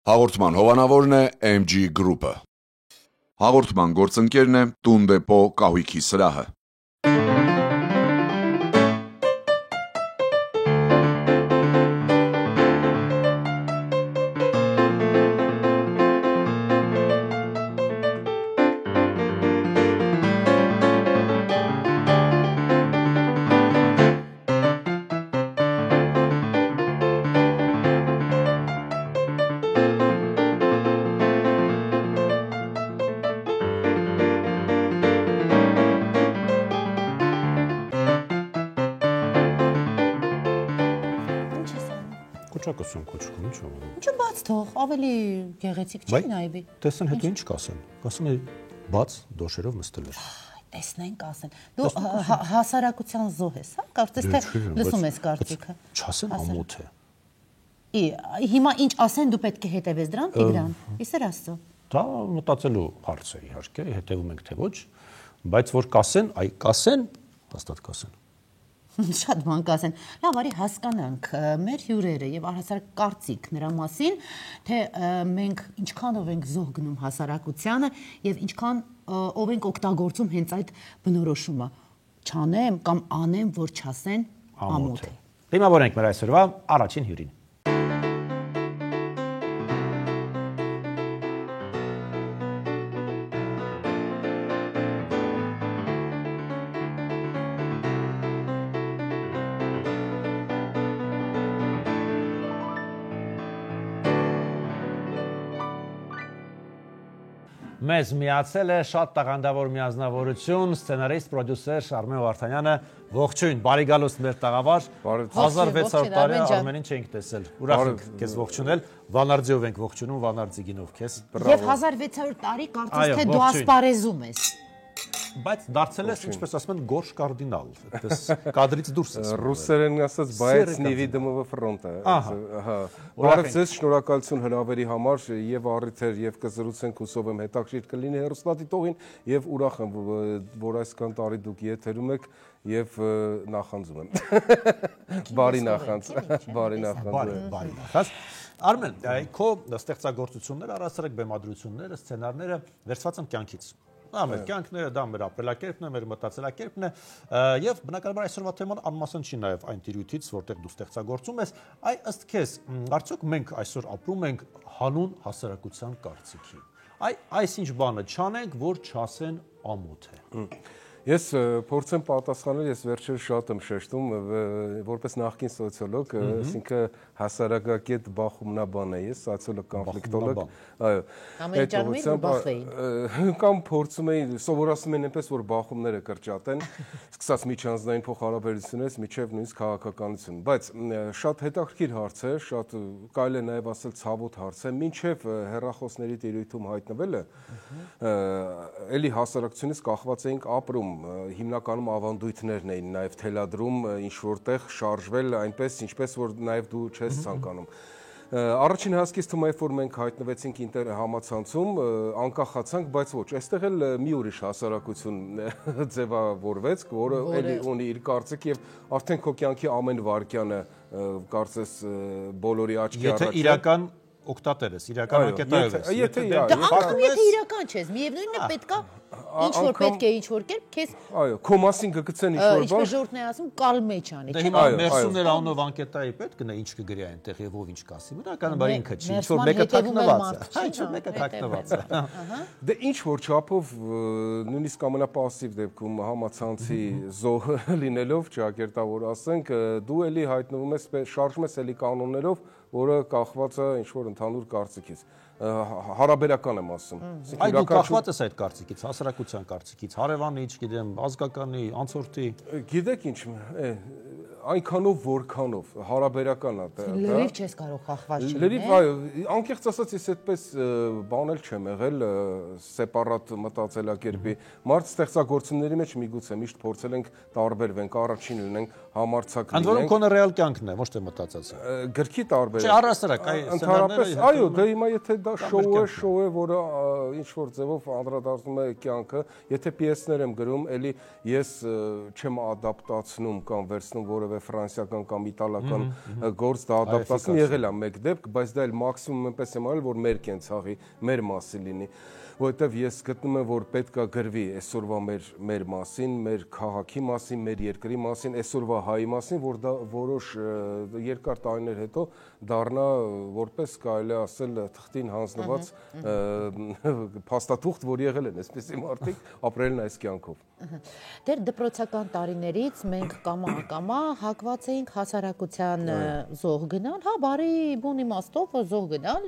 Հաղորդման հովանավորն է MG Group-ը։ Հաղորդման գործընկերն է Տունդեպո կահույքի սրահը։ Ինչու բաց թող, ավելի գեղեցիկ չի նայվի։ Տեսնեն հետո ինչ կասեն։ Կասեն է բաց դոշերով նստել է։ Տեսնենք ասեն։ Դու հասարակության զոհ ես, հա? Կարծես թե լսում ես կարծիքը։ Չասեն ամոթ է։ Հիմա ինչ ասեն դու պետք է հետևես դրան, Տիգրան։ Իսեր Աստծո։ Դա մտածելու հարց է իհարկե, հետևում ենք թե ոչ, բայց որ կասեն, այ կասեն, հաստատ կասեն։ Շատ բան կասեն։ Լավ, արի հասկանանք մեր հյուրերը եւ առհասարակ կարծիք նրա մասին, թե մենք ինչքանով ենք զոհ գնում հասարակությանը եւ ինչքան ով ենք օգտագործում հենց այդ բնորոշումը։ Չանեմ կամ անեմ, որ չասեն ամոթ է։ Դիմավորենք մեր այսօրվա առաջին հյուրին։ Մեզ միացել է շատ տաղանդավոր միանձնավորություն, սցենարիստ, պրոդյուսեր Արմեն Վարդանյանը, ողջույն, բարի գալուստ մեր տաղավար, 1600 տարի Արմենին չենք տեսել, ուրախ ենք քեզ ողջունել, Վանարձիով ենք ողջունում, Վանարձիգինով քեզ։ Եվ 1600 տարի կարծես թե դու ասպարեզում ես։ Բայց դարձել ես, ինչպես ասում են, գորշ կարդինալ, այդպես կադրից դուրս ես։ Ռուսերեն ասած, բայց невидимого фронта։ Ահա։ Բարև ձեզ, շնորհակալություն հրավերի համար եւ առիթեր եւ կզրուցենք հուսով եմ հետաքրքիր կլինի հեռուստադիտողին եւ ուրախ եմ, որ այսքան տարի դուք եթերում եք եւ նախանձում եմ։ Բարի նախանձ, բարի նախանձ։ Արմեն, քո ստեղծագործությունները, առասարակ բեմադրությունները, սցենարները վերցված են կյանքից։ Դա մեր կյանքները, դա մեր ապրելակերպն է, մեր մտածելակերպն է, եւ բնականաբար այսօրվա թեման անմասն չի նաեւ այն տիրույթից, որտեղ դու ստեղծագործում ես, այ ըստ քեզ, արդյոք մենք այսօր ապրում ենք հանուն հասարակության կարծիքի։ Այս ինչ բանը չանենք, որ չասեն ամոթ է։ Ես փորձեմ պատասխանել, ես վերջերս շատ եմ շեշտում, որպես նախկին սոցիոլոգ, այսինքն հասարակակետ բախումնաբան է ես, սոցիոլոգ կոնֆլիկտոլոգ, այո։ Կամ փորձում էի, սովորացնում են այնպես, որ բախումները կրճատեն, սկսած միջանձնային փոխհարաբերությունից մինչև նույնիսկ քաղաքականություն, բայց շատ հետաքրքիր հարց է, շատ կարելի է նաև ասել ցավոտ հարց է, մինչև հեռախոսների տիրույթում հայտնվելը, էլի հասարակությունից կախված էինք ապրում, հիմնականում ավանդույթներն էին նաև թելադրում ինչ որտեղ շարժվել այնպես ինչպես որ նաև դու չես ցանկանում Առաջին հասկից թվում է որ մենք հայտնվեցինք համացանցում անկախացանք բայց ոչ այստեղ էլ մի ուրիշ հասարակություն ձևավորվեց որը էլի ունի իր կարծիք եւ արդեն քո կյանքի ամեն վարքյանը կարծես բոլորի աչքի առաջ եթե իրական օգտատեր ես, իրական անկետայով ես։ Եթե իրական չես, միևնույնն է պետքա ինչ որ պետք է ինչ որ կերպ քեզ այո, քո մասին կգցեն ինչ որ բան։ Ինչպես ժողովուրդն է ասում, կալմե չանի։ Դե հիմա Մերսուներ անունով անկետայի պետք գնա ինչ կգրի այնտեղ եւ ով ինչ կասի։ Բնականաբար ինքը չի, ինչ որ մեկը թաքնված է։ Ինչ որ մեկը թաքնված է։ Դե ինչ որ չափով նույնիսկ ամենապասիվ դեպքում համացանցի զոհ լինելով, ճակերտավոր ասենք, դու էլի հայտնվում ես, շարժում ես էլի կանոններով որը կախված է ինչ-որ ընդհանուր կարծիքից, հարաբերական եմ ասում։ Այդ դու կախված ես այդ կարծիքից, հասարակության կարծիքից, հարևանի, չգիտեմ, ազգականի, անցորդի։ Գիտեք ինչ, այնքանով որքանով հարաբերական է դա։ Լրիվ չես կարող կախված չլինել։ Լրիվ, այո, անկեղծ ասած ես այդպես բանել չեմ եղել, սեպարատ մտածելակերպի։ Մարդ ստեղծագործությունների մեջ միգուցե միշտ փորձել ենք տարբերվենք, առաջին լինենք, համարձակ լինենք։ Ընդ որում քոնը ռեալ կյանքն է, ոչ թե մտածած։ Գրքի տարբեր։ Չէ, առհասարակ, այ ընդհանրապես, այո, դե հիմա եթե դա շոու է, որը ինչ որ ձևով անդրադառնում է կյանքը, եթե պիեսներ եմ գրում, էլի ես չեմ ադապտացնում կամ վերցնում որևէ է ֆրանսիական կամ իտալական գործ, դա ադապտացիա եղել է մեկ դեպք, բայց դա էլ մաքսիմում այնպես եմ արել, որ մեր կենցաղի, մեր մասին լինի, որովհետև ես գտնում եմ, որ պետք է գրվի այսօրվա մեր մասին, մեր քաղաքի մասին, մեր երկրի մասին, այսօրվա հայի մասին, որ դա որոշ երկար տարիներ հետո դառնա որպես կարելի ասել թղթին հանձնված փաստաթուղթ, որ եղել են այսպիսի մարդիկ, ապրել են այս կյանքով։ Դեր դպրոցական տարիներից մենք կամա հակված էինք հասարակության զոհ գնալ, հա, բարի բուն իմաստով զոհ գնալ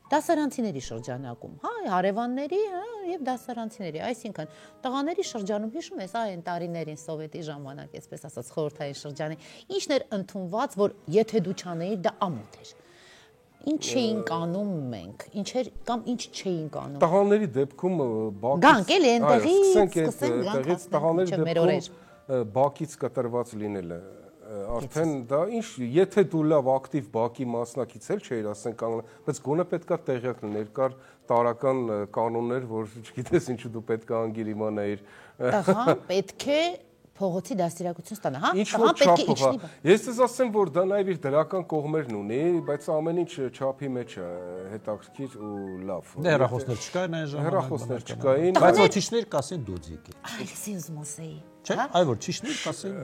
դասարանցիների շրջանակում, հա, հարևանների, հա, եւ դասարանցիների, այսինքն տղաների շրջանում հիշում ես այն տարիներին սովետի ժամանակ, այսպես ասած, խորհրդային շրջանի, ինչն էր ընդունված, որ եթե դու չանեիր, դա ամոթ էր։ Ինչ էինք անում մենք, ինչեր կամ ինչ չէինք անում։ Տղաների դեպքում Գանք էլի այնտեղից, սկսենք տղաների դեպքում բակից կտրված լինելը արդեն դա ինչ, եթե դու լավ ակտիվ բակի մասնակից էլ չէիր, ասենք կանգնա, բայց գոնե պետքա տեղյակ լիներ, կար տարական կանոններ, որ չգիտես ինչու դու պետք է անգիր իմանայիր։ Տղան պետք է փողոցի դաստիարակություն ստանա, հա? Տղան պետք է իջնի։ Ես ես ասեմ, որ դա նաև իր դրական կողմերն ունի, բայց ամեն ինչ չափի մեջ է, հետաքրքիր ու լավ։ Հեռախոսներ չկային այն ժամանակ։ Հեռախոսներ չկային, բայց ոչիչներ կասեն դուձիկի։ Այս ես մոսեի։ Չէ, այ որ ճիշտներ կասեն։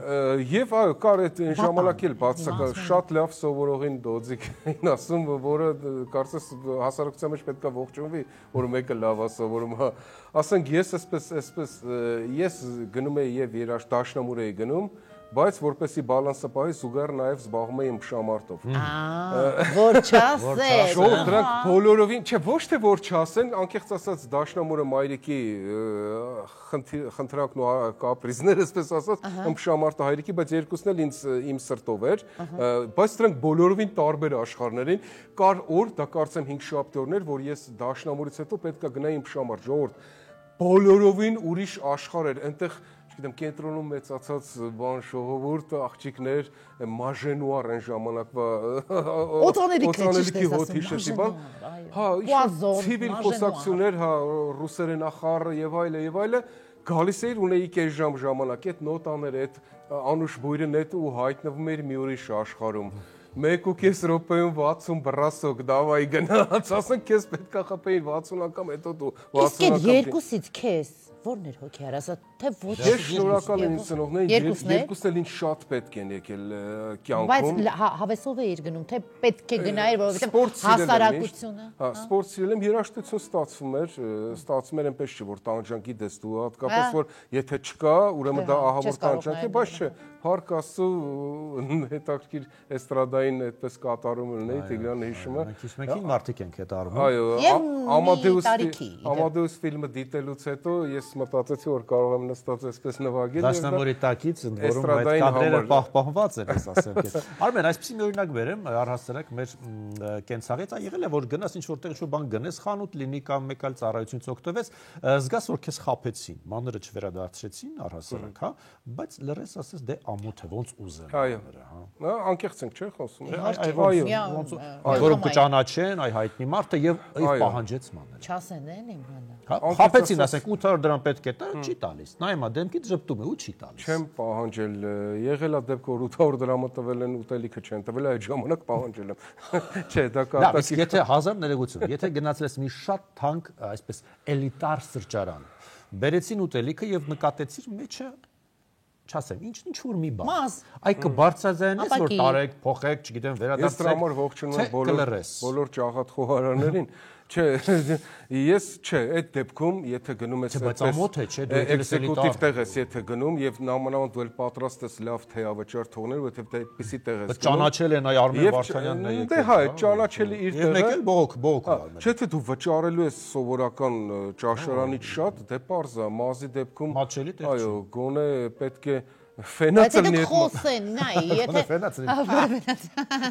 Եվ այո, կար այդ ժամանակ էլ բացական շատ լավ սովորողին դոձիկ էին ասում, որը կարծես հասարակության մեջ պետք է ողջունվի, որ մեկը լավ է սովորում, հա։ Ասենք ես այսպես ես գնում եի եւ երաժշտաշնամուր էի գնում, բայց որպեսի բալանսը պահի զուգահեռ նաև զբաղվում էի մշամարտով։ Որ չասես։ Շոու դրանք բոլորովին, չէ, ոչ թե որ չասեն, անկեղծ ասած դաշնամուրը մայրիկի խնդրանքն ու կապրիզները, այսպես ասած, մշամարտը հայրիկի, բայց երկուսն էլ իմ սրտով էր, բայց դրանք բոլորովին տարբեր աշխարհներ էին։ Կար օր, դա կարծեմ 5 շաբթի օրներ, որ ես դաշնամուրից հետո պետք է գնայի մշամարտ, ժողովուրդ, բոլորովին ուրիշ աշխարհ էր, այնտեղ չգիտեմ, կենտրոնում մեծացած բան ժողովուրդ, աղջիկներ, մաժենուար այն ժամանակվա օծանելիքի հոտ հիշեցի բան, հա, ցիվիլ խոսակցություններ, հա, ռուսերեն ախառը եւ այլը, գալիս էիր ունեի կես ժամ ժամանակ, այդ նոտաները, այդ անուշ բույրն էդ ու հայտնվում էր մի ուրիշ աշխարհում։ 1.5 րոպեում 60 բռասոկ դավայի գնաց, ասենք քեզ պետքա խփեին 60 անգամ, հետո դու 60 անգամ։ Իսկ այդ երկուսից քեզ ո՞րն էր հոգեհարազատ, թե ոչ։ Ես շնորհակալ եմ ինձ ծնողներին, երկուսն էլ ինձ շատ պետք են եկել կյանքում։ Բայց հավեսով էիր գնում, թե պետք է գնայիր, որովհետև հասարակությունը։ Հա, սպորտ սիրել եմ, երաժշտություն ստացվում էր այնպես չէ, որ տանջանքի դես դու հատկապես որ եթե չկա, ուրեմն դա ահավոր տանջանք է, բայց չէ, Փառք Աստծո հետաքրքիր էստրադային այդպես կատարում ունեի, Տիգրանը հիշում է։ Մենք իսմեքին մարդիկ ենք հետ արվում։ Այո, Ամադեուս ֆիլմը դիտելուց հետո ես մտածեցի, որ կարող եմ նստած այսպես նվագել։ Դաշնամուրի տակից, որում այդ կադրերը պահպանված են, ես ասեմ քեզ։ Արմեն, այսպեսի մի օրինակ բերեմ, առհասարակ մեր կենցաղից, այ եղել է որ գնաս ինչ որտեղ ինչ-որ բան գնես, խանութ լինի կամ մեկ այլ ծառայությունից օգտվես, զգաս որ քեզ խաբեցին, մանրը չվերադարձրեցին առհասարակ, հա, բայց լրես ասես դե ամոթ է, ոնց ուզեմ։ Այո, հա, անկեղծ ենք, չէ՞ խոսում։ Այո, որոնք կճանաչեն, այ հայտնի մարդը եւ պահանջեց մանրը։ Չասեն էլի մանրը։ Խաբեցին, ասենք 800 դրամ պետք է տա, չի տալիս։ Նայմա դեմքից ժպտում է ու չի տալիս։ Չեմ պահանջել, եղել է դեպք որ 800 դրամը տվել են, ուտելիքը չեն տվել, այդ ժամանակ պահանջել եմ։ Չէ, դա կարտակի։ Եթե 1000 ներեգություն, եթե գնացել ես մի շատ թանկ, այսպես էլիտար սրճարան, բերեցին ուտելիքը եւ նկատեցիր մեջը չասեմ, ինչ որ մի բան։ Այ կբարձրացնես որ տարեք, փոխեք, չգիտեմ, վերադարձեք։ Ես դրա համար ողջունում եմ բոլոր ճաղատ խոհարարներին։ Չէ, ես չէ, այդ դեպքում, եթե գնում ես էքզեկուտիվ տեղ ես, եթե գնում եւ նամանավանդ դու պատրաստ ես լավ թեյավճար թողնել, որովհետեւ այդպեսի տեղ ես։ Ճանաչել են այ Արմեն Վարդանյանն է եկել։ Դե հա, ճանաչել է իր տեղը։ Եվ մեկ էլ բողոք արմեն։ Չէ, թե դու վճարելու ես սովորական ճաշարանից շատ, դե պարզ է, մազի դեպքում։ Այո, գոնե պետք է Ֆենացը նետ խոսեն, նայ, եթե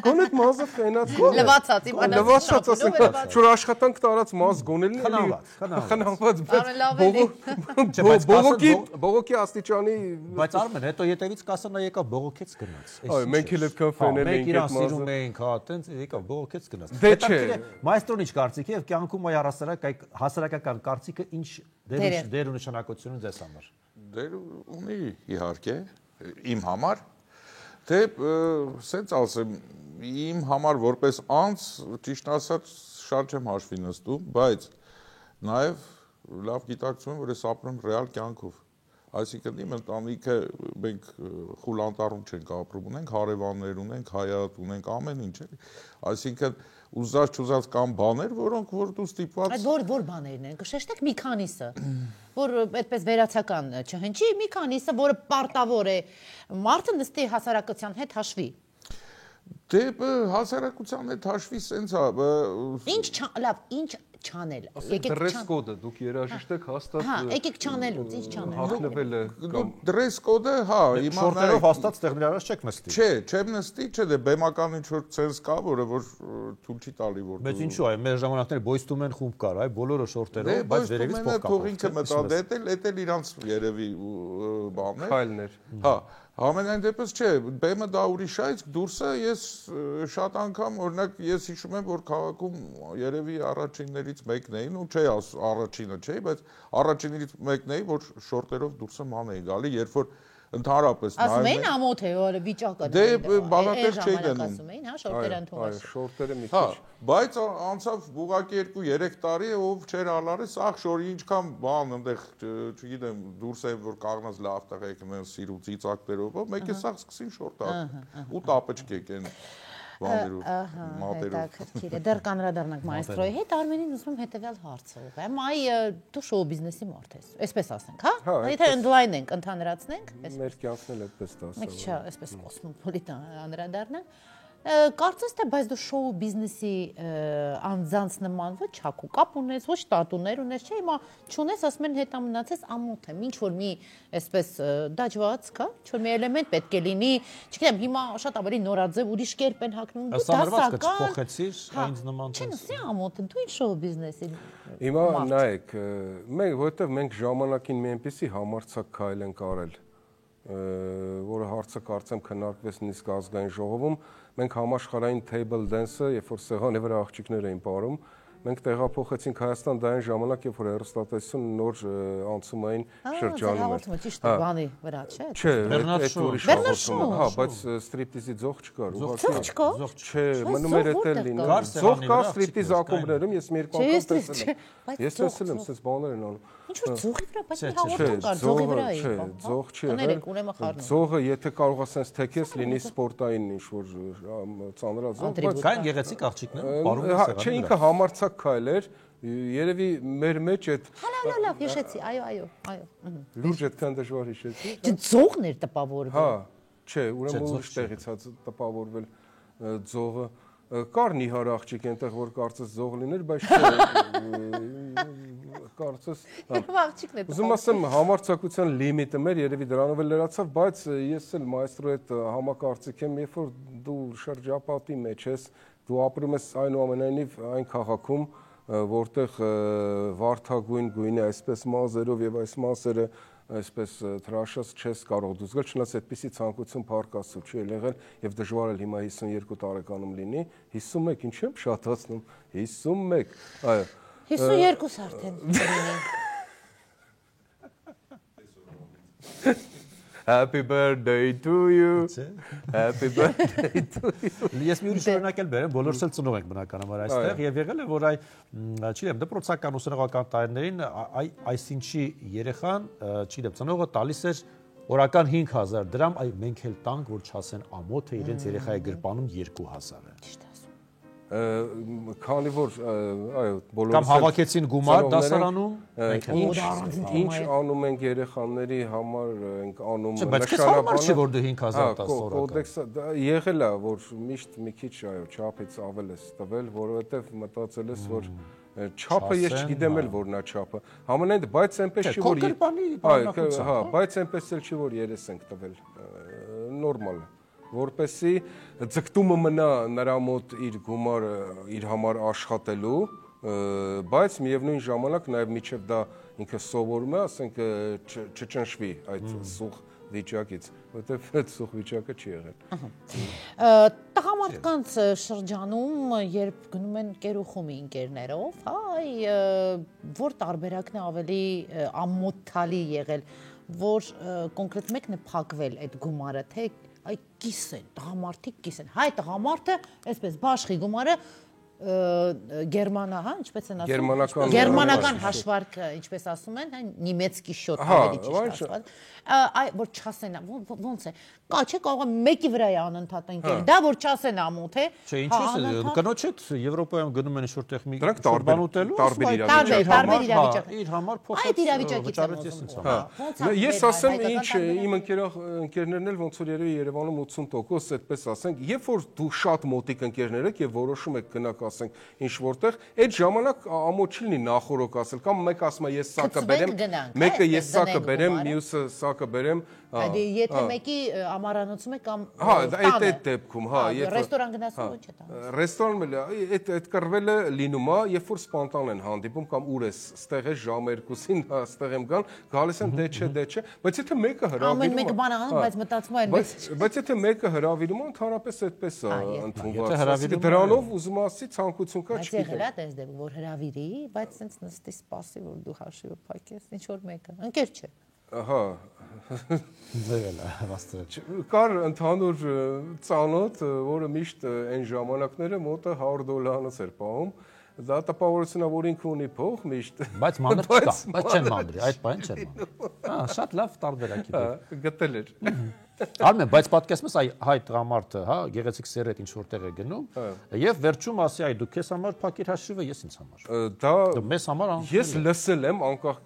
Գոնե մազը ֆենաց լվացած, լվացած ասենք, շուտ աշխատանք տարած մազ գոնելն էլի խնամված, բողոքի աստիճանի, բայց Արմեն, հետո ետևից կասեն նա եկավ բողոքեց գնաց։ Այո, մենք էլ այդքան ֆենել ենք այդ մազը։ Մենք իրան սիրում ենք, հա, տենց եկավ բողոքեց գնաց։ Դե չէ, մայստրոն ինչ կարծիքի եւ կյանքում այ առասարակ այ հասարակական կարծիքը ինչ դեր ու նշանակություն ունի ձեզ համար։ Դեր ունի իհարկե իմ համար Դե, սենց ասեմ, իմ համար որպես անձ, ճիշտ ասած, շատ չեմ հաշվի նստում, բայց նաև լավ գիտակցում եմ, որ ես ապրում ռեալ կյանքով։ Այսինքն իմ ընտանիքը մենք խուլ անտառում չենք ապրում, ունենք հարևաններ, ունենք հայատ, ունենք ամեն ինչ, էլի։ Այսինքն ուզած կան բաներ, որոնք որ դու ստիպված Այդ որ բաներն են, կշեշտեք մի քանիսը, որ այդպես վերացական չհնչի, մի քանիսը, որը պարտավոր է մարդը նստի հասարակության հետ հաշվի։ Դե հասարակության հետ հաշվի սենց Ինչ չանել։ Դրես կոդը դուք երաժիշտ եք հաստատ Հա, եկեք չանելուց, ինչ չանել։ հագնվել է կամ դրես կոդը, հա, Շորտերով հաստատ ստեղների առաջ չեք նստի։ Չէ, չեմ նստի, չէ, դե բեմական ինչ-որ ցենս կա, որը որ թույլ չի տալի, որ Բայց ինչու՞ այ մեր ժամանակները Boyz II Men խումբ կար, այ բոլորը շորտերով, բայց վերևից փող կապող։ ինքը մտա դե իրանց երևի բանն է։ քայլներ։ Հա, ամենայն դեպս չէ, բեմը դա ուրիշ է, իսկ դուրսը ես շատ անգամ օրինակ ես հիշում եմ, որ քաղաքում երևի առաջիններից մեկն էին, ու չէ, առաջինը չէ, բայց առաջիններից մեկն էի, որ շորտերով դուրսը ման էի գալի, երբ որ ընդհանրապես Ասում էին ամոթ է, որ վիճակը Դե բանատեղ չէի դնում։ ասում էին, հա, շորտերը ընդունված։ Այո, շորտերը մի Հա, քիչ։ բայց անցավ ուղղակի 2-3 տարի, ով չէր ալարի, սաղ շորի ինչքան բան այնտեղ, չգիտեմ, դուրս են որ կաղնած լավ տեղ եկնեն սիրու ծիծակներով, մեկ է սաղ սկսին շորտա ու տապճկեք են բաներով, մատերով։ Հետաքրքիր է, դեռ կանրադառնանք մայստրոյի հետ, Արմենին ուզում եմ հետևյալ հարցը ուղղեմ, դու շոու բիզնեսի մարդ ես, այսպես ասենք, հա, եթե ընդլայնենք, ընդհանրացնենք, Մեր կյանքն էլ այդպես դասա։ մեկ չէ, այսպես կոսմոպոլիտ անդրադառնանք, կարծես թե բայց դու շոու բիզնեսի անձանց նման ոչ հակու կապ ունես, ոչ տատուներ ունես, չէ, հիմա չունես, ասում են հետամնացես ամոթ եմ, ինչ որ մի այսպես դաջված կա, ինչ որ մի էլեմենտ պետք է լինի, չգիտեմ, հիմա շատ ավելի նորաձև ուրիշ կերպ են հագնում, դու Ստանդարտը չփոխեցիր, ինձ նման Չէ, սի ամոթ է, դու ինչ շոու բիզնեսի Հիմա նայեք, որովհետև մենք ժամանակին մի այնպեսի համարձակ քայլ ենք արել, որը հարցը կարծեմ քննարկվեց նույնիսկ ազգային ժողովում, մենք համաշխարհային table dance-ը, երբ որ սեղանի վրա աղջիկներ էին պարում, մենք տեղափոխեցինք Հայաստան դա այն ժամանակ, երբ որ հեռուստատեսություն նոր անցումային շրջանում էր։ Ճիշտ է, բանի վրա, չէ։ Չէ, այդ ուրիշ հաղորդում է, հա, բայց ստրիպտիզի ձող չկար, Ձող չկա։ Չէ, մնում էր էտել լինի։ Ձող կա ստրիպտիզ ակումբներում, ես մի երկու անգամ տեսել եմ։ Ես տեսել եմ, sense բաներ են անում։ Ինչ որ ձողի վրա, բայց մի հաղորդում կար ձողի վրա է։ Չէ, ձող չի Կներեք, ուրեմն խառնում։ Ձողը եթե կարող ասես թեքես լինի սպորտային ինչ որ ծանրաձող, բայց Կային գեղեցիկ աղջիկներ, պարում են սեղանի չէ, ինքը համարձակ քայլ էր, երևի մեր մեջ այդ Լավ, հիշեցի, այո։ լուրջ այդքան դժվար հիշեցի։ Ձողն էր տպավորվել։ Հա, չէ, ուրեմն ուրիշ տեղից հա տպավորվել ձողը կար նիհար աղջիկ այնտեղ որ կարծես ձող լիներ, բայց չէ կարծես աղջիկն է։ Ուզում ասեմ համարձակության լիմիտը մեր երևի դրանով էլ լրացավ, բայց ես էլ մայստրո հետ համակարծիք եմ, երբ որ դու շրջապատի մեջ ես, դու ապրում ես այնուամենայնիվ այն քաղաքում, որտեղ վարդագույն գույնի այսպես մազերով եւ այս մասերը այսպես թրաշած չես կարող դու զգալ, չնայած այդպիսի ցանկություն փառկասու չի եղել եւ դժվար էլ հիմա 52 տարեկանում լինի, 51 ինչ եմ շատացնում, 51, այո 52 արդեն լինի։ Happy birthday to you. Happy birthday to you. Ես մի ուրիշ օրինակ էլ բերեմ, բոլորս էլ ծնող ենք բնականաբար այստեղ եւ եղել է որ այ չգիտեմ դպրոցական ուսանողական տարիներին այսինչի երեխան չգիտեմ ծնողը տալիս էր օրական 5000 դրամ, այ մենք էլ տանք որ չասեն ամոթ է իրենց երեխայի գրպանում 2000-ը։ Ճիշտ ասում։ Քանի որ այո բոլորս Կամ հավաքեցին գումար դասարանում, ինչ անում ենք երեխաների համար ենք անում բայց քեզ համար չի որ դու 5000 տաս օրական։ Կոդեքսը եղել է որ միշտ մի քիչ այո չափից ավել ես տվել, որովհետև մտածել ես որ չափը ես չգիտեմ էլ որ նա չափը համենայն բայց այնպես չի որ հա բայց այնպես էլ չի որ 3 ենք տվել նորմալ է որպեսի ձգտումը մնա նրա մոտ իր գումարը իր համար աշխատելու բայց միևնույն ժամանակ նաև միջև դա ինքը սովորում է ասենք չճնշվի այդ սուղ վիճակից որտեվ այդ սուղ վիճակը չի եղել տղամարդկանց շրջանում երբ գնում են կերուխումի ընկերներով այ որ տարբերակն է ավելի ամոթալի եղել որ կոնկրետ մեկն է փակվել այդ գումարը թե այ կիս են, տղամարդիկ կիս են։ Հայ տղամարդը, այսպես բաշխի գումարը գերմանա, հա, ինչպես են ասում, գերմանական հաշվարկը, ինչպես ասում են, հա, նիմեցկի շոտ ավելի ճիշտ ասված։ Այ որ չասեն, ոնց է։ Կա չէ, կարող է մեկի վրա է անընդհատ ընկել։ Դա որ չասեն ամու, թե։ Չէ, ինչու՞ է, կնոջ հետ Եվրոպայում գնում են ինչ-որ մի բան ուտելու, տարբեր իրավիճակ։ Իր համար փոխած։ Այդ իրավիճակից եմ ուզում։ Ես ասեմ, ինչ իմ ընկերներն էլ ոնց որ երևի Երևանում 80% այդպես ասենք, երբ որ դու շատ մոտիկ ընկերներ եք եւ որոշում եք գնաք ասենք ինչ որտեղ, այդ ժամանակ ամոթ չի լինի նախորոք ասել, կամ մեկ ասում է ես սա կբերեմ, մեկը ես սա կբերեմ, մյուսը սա կբերեմ։ Եթե մեկի ամառանոցում է կամ հա, այդ դեպքում, հա, ռեստորան գնացու ոչ է տա։ Ռեստորանում էլ այդ կռվելը լինում է, երբ որ սպոնտան են հանդիպում կամ ուր ես, ստեղ է ժամը 2-ին, ստեղ եմ գան, գալիս են դե չէ, բայց եթե մեկը հրավիրում է։ Ամեն մեկը բան անում, բայց մտածում են բայց եթե մեկը հրավիրում է, ընդհանրապես այդպես է ընդունված։ Դրանով ուզում ասի ցանկություն կա, չգիտեմ։ Բայց եղել է դες դեպքում որ հրավիրի, բայց sense նստի սպասի որ դու հաշիվը փակես, ինչ որ մեկը, ընկեր չէ։ Ահա։ Ձևել է, վաստր։ Կար ընդհանուր ծանոթ, որը միշտ այն ժամանակները մոտը $100 էր պահում։ Դա տպավորությունն է, որ ինքը ունի փող միշտ։ Բայց մանր չկա, բայց չեն մանդրի, այդ բան չեն մանդրի։ Հա, շատ լավ տարբերակ է։ Գտել էր։ Արմեն, բայց պատկերացնում ես այ հայ տղամարդը, հա, գեղեցիկ սերետ ինչ որտեղ է գնում, եւ վերջում ասի այ դու քեզ համար փակիր հաշիվը, ես ինձ համար։ Դա մեզ համար ես լսել եմ անկախ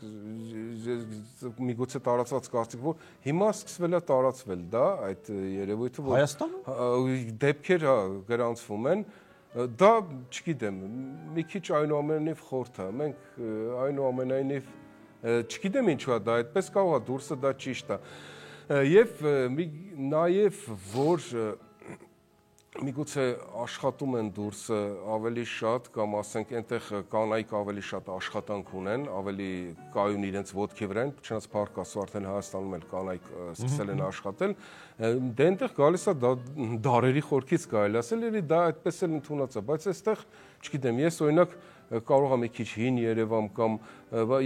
միգուցե տարածված կարծիք, որ հիմա սկսվել է տարածվել դա այդ երևույթը, որ Հայաստանում դեպքեր գրանցվում են։ Դա չգիտեմ, մի քիչ այնուամենայնիվ խորթ է։ Մենք այնուամենայնիվ չգիտեմ ինչու է դա այդպես, կարող է դուրսը դա ճիշտ է։ Եվ նաև որ միգուցե աշխատում են դուրսը ավելի շատ կամ ասենք այնտեղ կանայք ավելի շատ աշխատանք ունեն, ավելի կայուն իրենց ոտքի վրա են, չնայած փառք Աստծո արդեն Հայաստանում էլ կանայք սկսել են աշխատել, դե այնտեղ գալիս է դարերի խորքից կարելի ասել, երբ դա այդպես էլ ընդունած է, բայց այստեղ չգիտեմ, ես օրինակ կարող եմ մի քիչ հին Երևան կամ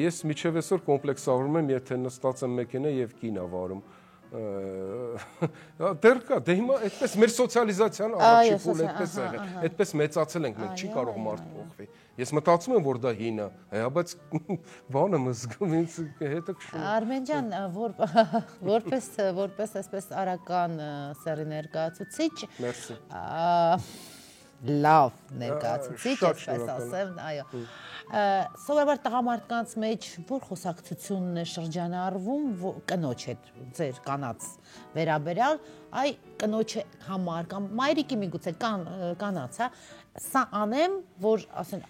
ես միջև այսօր կոմպլեքսավորում եմ, եթե նստած եմ մեքենա եւ կին ավարում դեռ կա, դե հիմա այդպես մեր սոցիալիզացիան առաջի փուլ այդպես է եղել, այդպես մեծացել ենք մենք, չի կարող մարդ փոխվի։ Ես մտածում եմ, որ դա հին է, հա, բայց բանը մզգում ինձ հետաքրքիր։ Արմեն ջան, որպես այսպես արական սերի ներկայացուցիչ, Մերսի։ Լավ ներկայացուցիչ, այսպես ասեմ, այո։ Սովորաբար տղամարդկանց մեջ որ խոսակցությունն է շրջանառվում կնոջ հետ, ձեր կանած վերաբերյալ, այ կնոջը համար կամ մայրիկի միգուցե կանած, հա, սա անեմ, որ ասեն,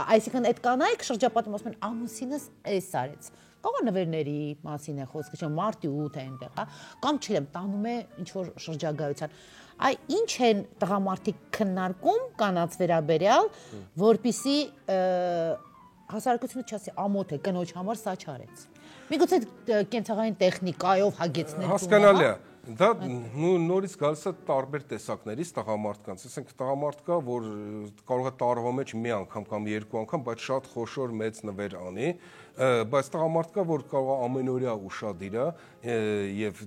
այսինքն այդ կանայք շրջապատում ասում են ամուսինս էս արեց։ Կարող նվերների մասին է խոսքը, չէ՞ մարտի 8 է այնտեղ, հա, կամ չգիտեմ, տանում է ինչ որ շրջագայության։ Այ ինչ են տղամարդիկ քննարկում կանանց վերաբերյալ, որպիսի հասարակությունը չասի ամոթ է կնոջ համար սա չարեց։ Միգուցե կենցաղային տեխնիկայով հագեցնել հասկանալի է։ Դա նորից գալիս է տարբեր տեսակներից տղամարդկանց։ Ասենք տղամարդ կա, որ կարող է տարվա մեջ մի անգամ կամ երկու անգամ, բայց շատ խոշոր մեծ նվեր անի, բայց տղամարդ կա, որ կարող է ամենօրյա ուշադիր է եւ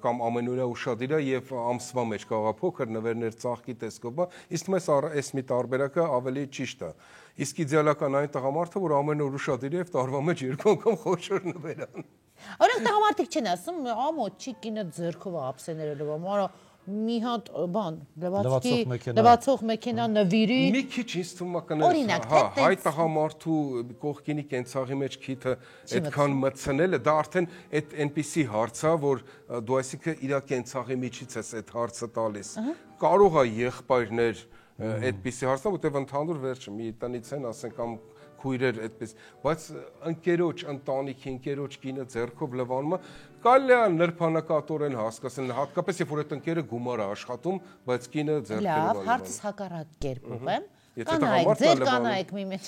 կամ ամենօրյա ուշադիր է եւ ամսվա մեջ կարող է փոքր նվերներ ծաղկի տեսքով, իսկ մեզ այս մի տարբերակը ավելի ճիշտ է։ Իսկ իդեալական այն տղամարդը, որ ամեն օր ուշադիր է եւ տարվա մեջ երկու անգամ խոշոր նվեր անի։ Օրինակ տղամարդիկ չեն ասում, ամոթ չի կինը ձեռքով ափսեները լվում, արա մի հատ բան, լվացող մեքենա նվիրի։ Մի քիչ ինձ թվում է կներես, հա, հայ տղամարդու կողքինի կենցաղի մեջ քիթը այդքան մտցնելը, դա արդեն այդ այնպիսի հարց է, որ դու այսինքն իր կենցաղի միջից ես այդ հարցը տալիս։ Կարող է եղբայրներ այդպիսի հարցը, որտեղ ընդհանուր վերջը մի տնից են, ասենք կամ քույրեր այդպես, բայց ընկերոջ ընտանիքի, ընկերոջ կինը ձեռքով լվանում է, կարելի է նրբանակատորեն հասկացնել, հատկապես երբ որ այդ ընկերը գումար է աշխատում, բայց կինը ձեռքով լավ, հարցս հակառակ կերպով եմ։ Կանայք, ձեր կանայք մի մեջ։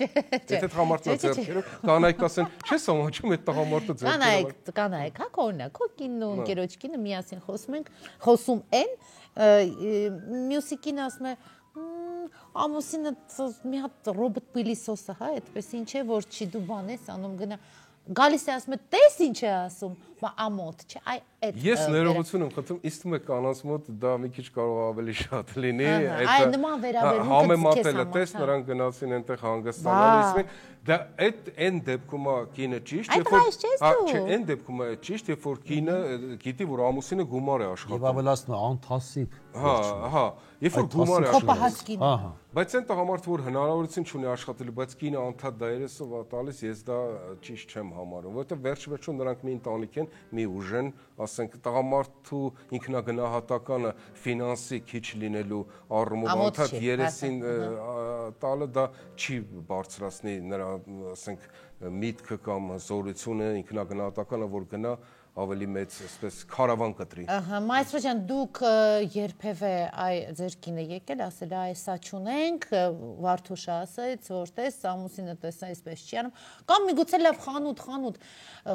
Եթե տղամարդը ձեռքերով, կանայք ասեն, չես ամաչում այդ տղամարդը ձեռքերով։ Կանայք, հա, օրինակ, քո կինն ու ընկերոջ կինը միասին խոսում են, մյուսի կինը ասում է ամուսինը մի հատ ռոբոտ պիլիսոս է, հա, այդպես ինչ է, որ չի դու բան ես անում գնա, գալիս է ասում է, տես ինչ է ասում, ամոթ, չէ, այ այդ Ես ներողություն եմ խնդրում, իստում է կանանց մոտ դա մի քիչ կարող ավելի շատ լինի, այ նման վերաբերմունքը համեմատելը, տես նրանք գնացին այնտեղ հանգստանալիս, դա այն դեպքում է կինը ճիշտ, այն դեպքում է ճիշտ, երբ որ կինը գիտի, որ ամուսինը գումար է աշխատում։ Եվ ավելացնում է անթասիբ։ Հա, երբ որ գումար է աշխատում։ Բայց այն տղամարդը, որ հնարավորություն չունի աշխատելու, բայց կինը անդադ դայերեսով է տալիս, ես դա ճիշտ չեմ համարում, որովհետև վերջ-վերջում նրանք մի ընտանիք են, մի ուժ են, ասենք տղամարդու ինքնագնահատականը ֆինանսի քիչ լինելու առումով անդադ երեսին տալը դա չի բարձրացնի նրա, ասենք, միտքը կամ զորությունը, ինքնագնահատականը, որ գնա ավելի մեծ, այսպես, քարավան կտրի։ Ահա, Մայստրո ջան, դուք երբևէ այ ձեր կինը եկել ասել, այ սա չունենք, Վարդուշը ասեց, որ տես, ամուսինը տեսա, այսպես չի անում, կամ միգուցե լավ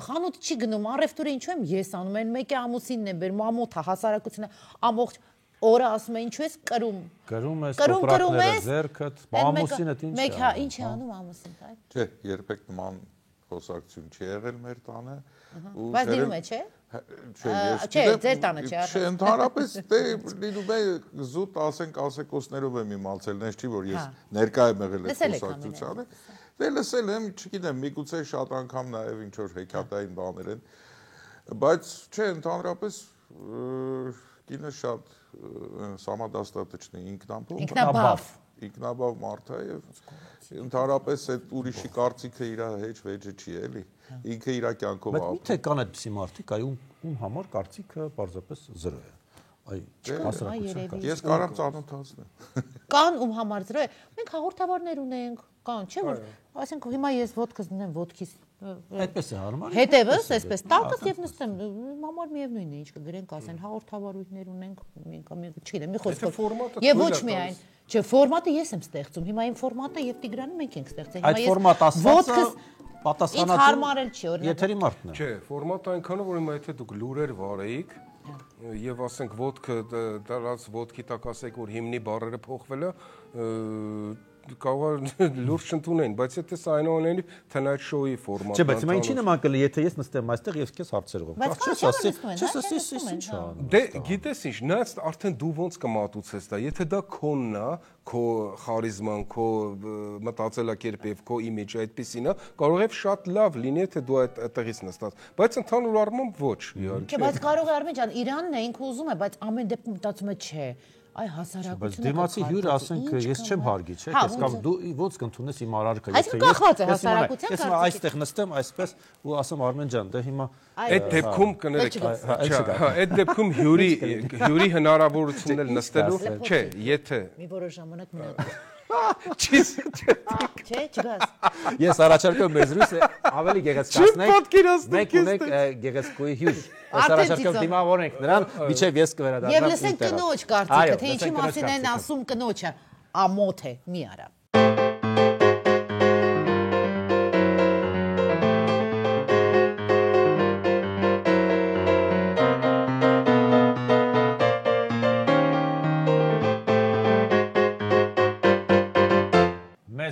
խանութ չի գնում, առևտուրը ինչու եմ ես անում, այն մեկը ամուսինն է բերում, ամոթա, հասարակությունը ամբողջ օրը ասում է ինչու ես կրում։ Կրում ես, տոպրակները, ձեռքդ, ամուսինդ ինչ է։ Մեկ ինչ է անում ամուսին, այ։ Չէ, երբեք նման խոսակցություն չի եղել մեր տանը։ Բայց դինում է, չէ։ Չէ, ձեր տանը չէ։ Չէ, ընդհանրապես դե լինում է զուտ ասենք ասեկոսներով եմ իմացել, նես չի որ ես ներկա եմ եղել այդ խոսակցությանը։ Դե լսել եմ, չգիտեմ, միգուցե շատ անգամ նաև ինչ որ հեքիաթային բաներ են, բայց չէ, ընդհանրապես կինը շատ самодостаточный ինքնաբավ մարդ է եւ ընդհանրապես այդ ուրիշի կարծիքը իր հետ վեճը չի էլի ինքը իր կյանքով ապրում։ Բայց մի՞թե կան այդպիսի մարդիկ, այ ում համար կարծիքը պարզապես 0 է։ Այ հասարակության։ Ես կարամ ծանոթացնեմ։ Կան ում համար 0 է։ Մենք հաղորդավարներ ունենք, կան, չէ՞ որ, ասենք հիմա ես ոդկս դնեմ ոդքիս այդպես է հարմար։ Հետևս, այսպես տակս եւ նստեմ, համար միևնույնն է, ինչ կգրենք, ասեն հաղորդավարույթներ ունենք, չգիտեմ, մի խոսքով։ Եվ ոչ միայն, չէ, ֆորմատը ես եմ ստեղծում, հիմա այն ֆորմատը եւ Տիգրանը մենք ենք ստեղծել։ Այդ ֆորմատ ասվածը պատասխանատու հարմար էլ չի, օրինակ։ Եթերի մարդն է։ Չէ, ֆորմատը այնքանով, որ հիմա եթե դուք լուրեր վարեիք եւ ասենք ոդկը դրանց ոդկի տակ ասեք, որ հիմնի բառերը փոխվել է, կարող է լուրջ չընդունեն, բայց եթե սա այնուամենայնիվ Tonight Show-ի ֆորմատը։ Չէ, բայց հիմա ինչի նման կլինի, եթե ես նստեմ այստեղ եւ քեզ հարցեր ուղղեմ։ Չես ասի։ Դե գիտես ինչ, նայած արդեն դու ոնց կմատուցես դա, եթե դա քոնն է, քո խարիզման, քո մտածելակերպը եւ քո իմիջը այդպեսին է, կարող է շատ լավ լինի, եթե դու այդտեղից նստած, բայց ընդհանուր առմամբ ոչ, իհարկե։ Չէ, բայց կարող է Արմեն ջան, Իրանն է, ինքը ուզում է, բայց ամեն դեպքում մտածում է, չէ, այ հասարակությունը։ Բայց դիմացի հյուրը ասենք ես չեմ հարգի, չէ՞, ես կամ դու ոնց կընդունես իմ արարքը, եթե կախված է հասարակության կարծիքից։ Ես այստեղ նստեմ այսպես ու ասեմ Արմեն ջան, դե հիմա այդ դեպքում կներեք, այդ դեպքում հյուրի հնարավորությունն էլ նստելու, չէ, եթե մի որոշ ժամանակ մնաց։ Չէ, չգաս։ Ես առաջարկում մեզրույց ավելի գեղեցկացնենք։ Մենք ունենք գեղեցկուի հյուր։ Ես առաջարկում դիմավորենք նրան, միջև ես կվերադառնամ։ Եվ լսենք կնոջ կարծիքը, թե ինչի մասին են ասում կնոջը, ամոթ է, մի արա։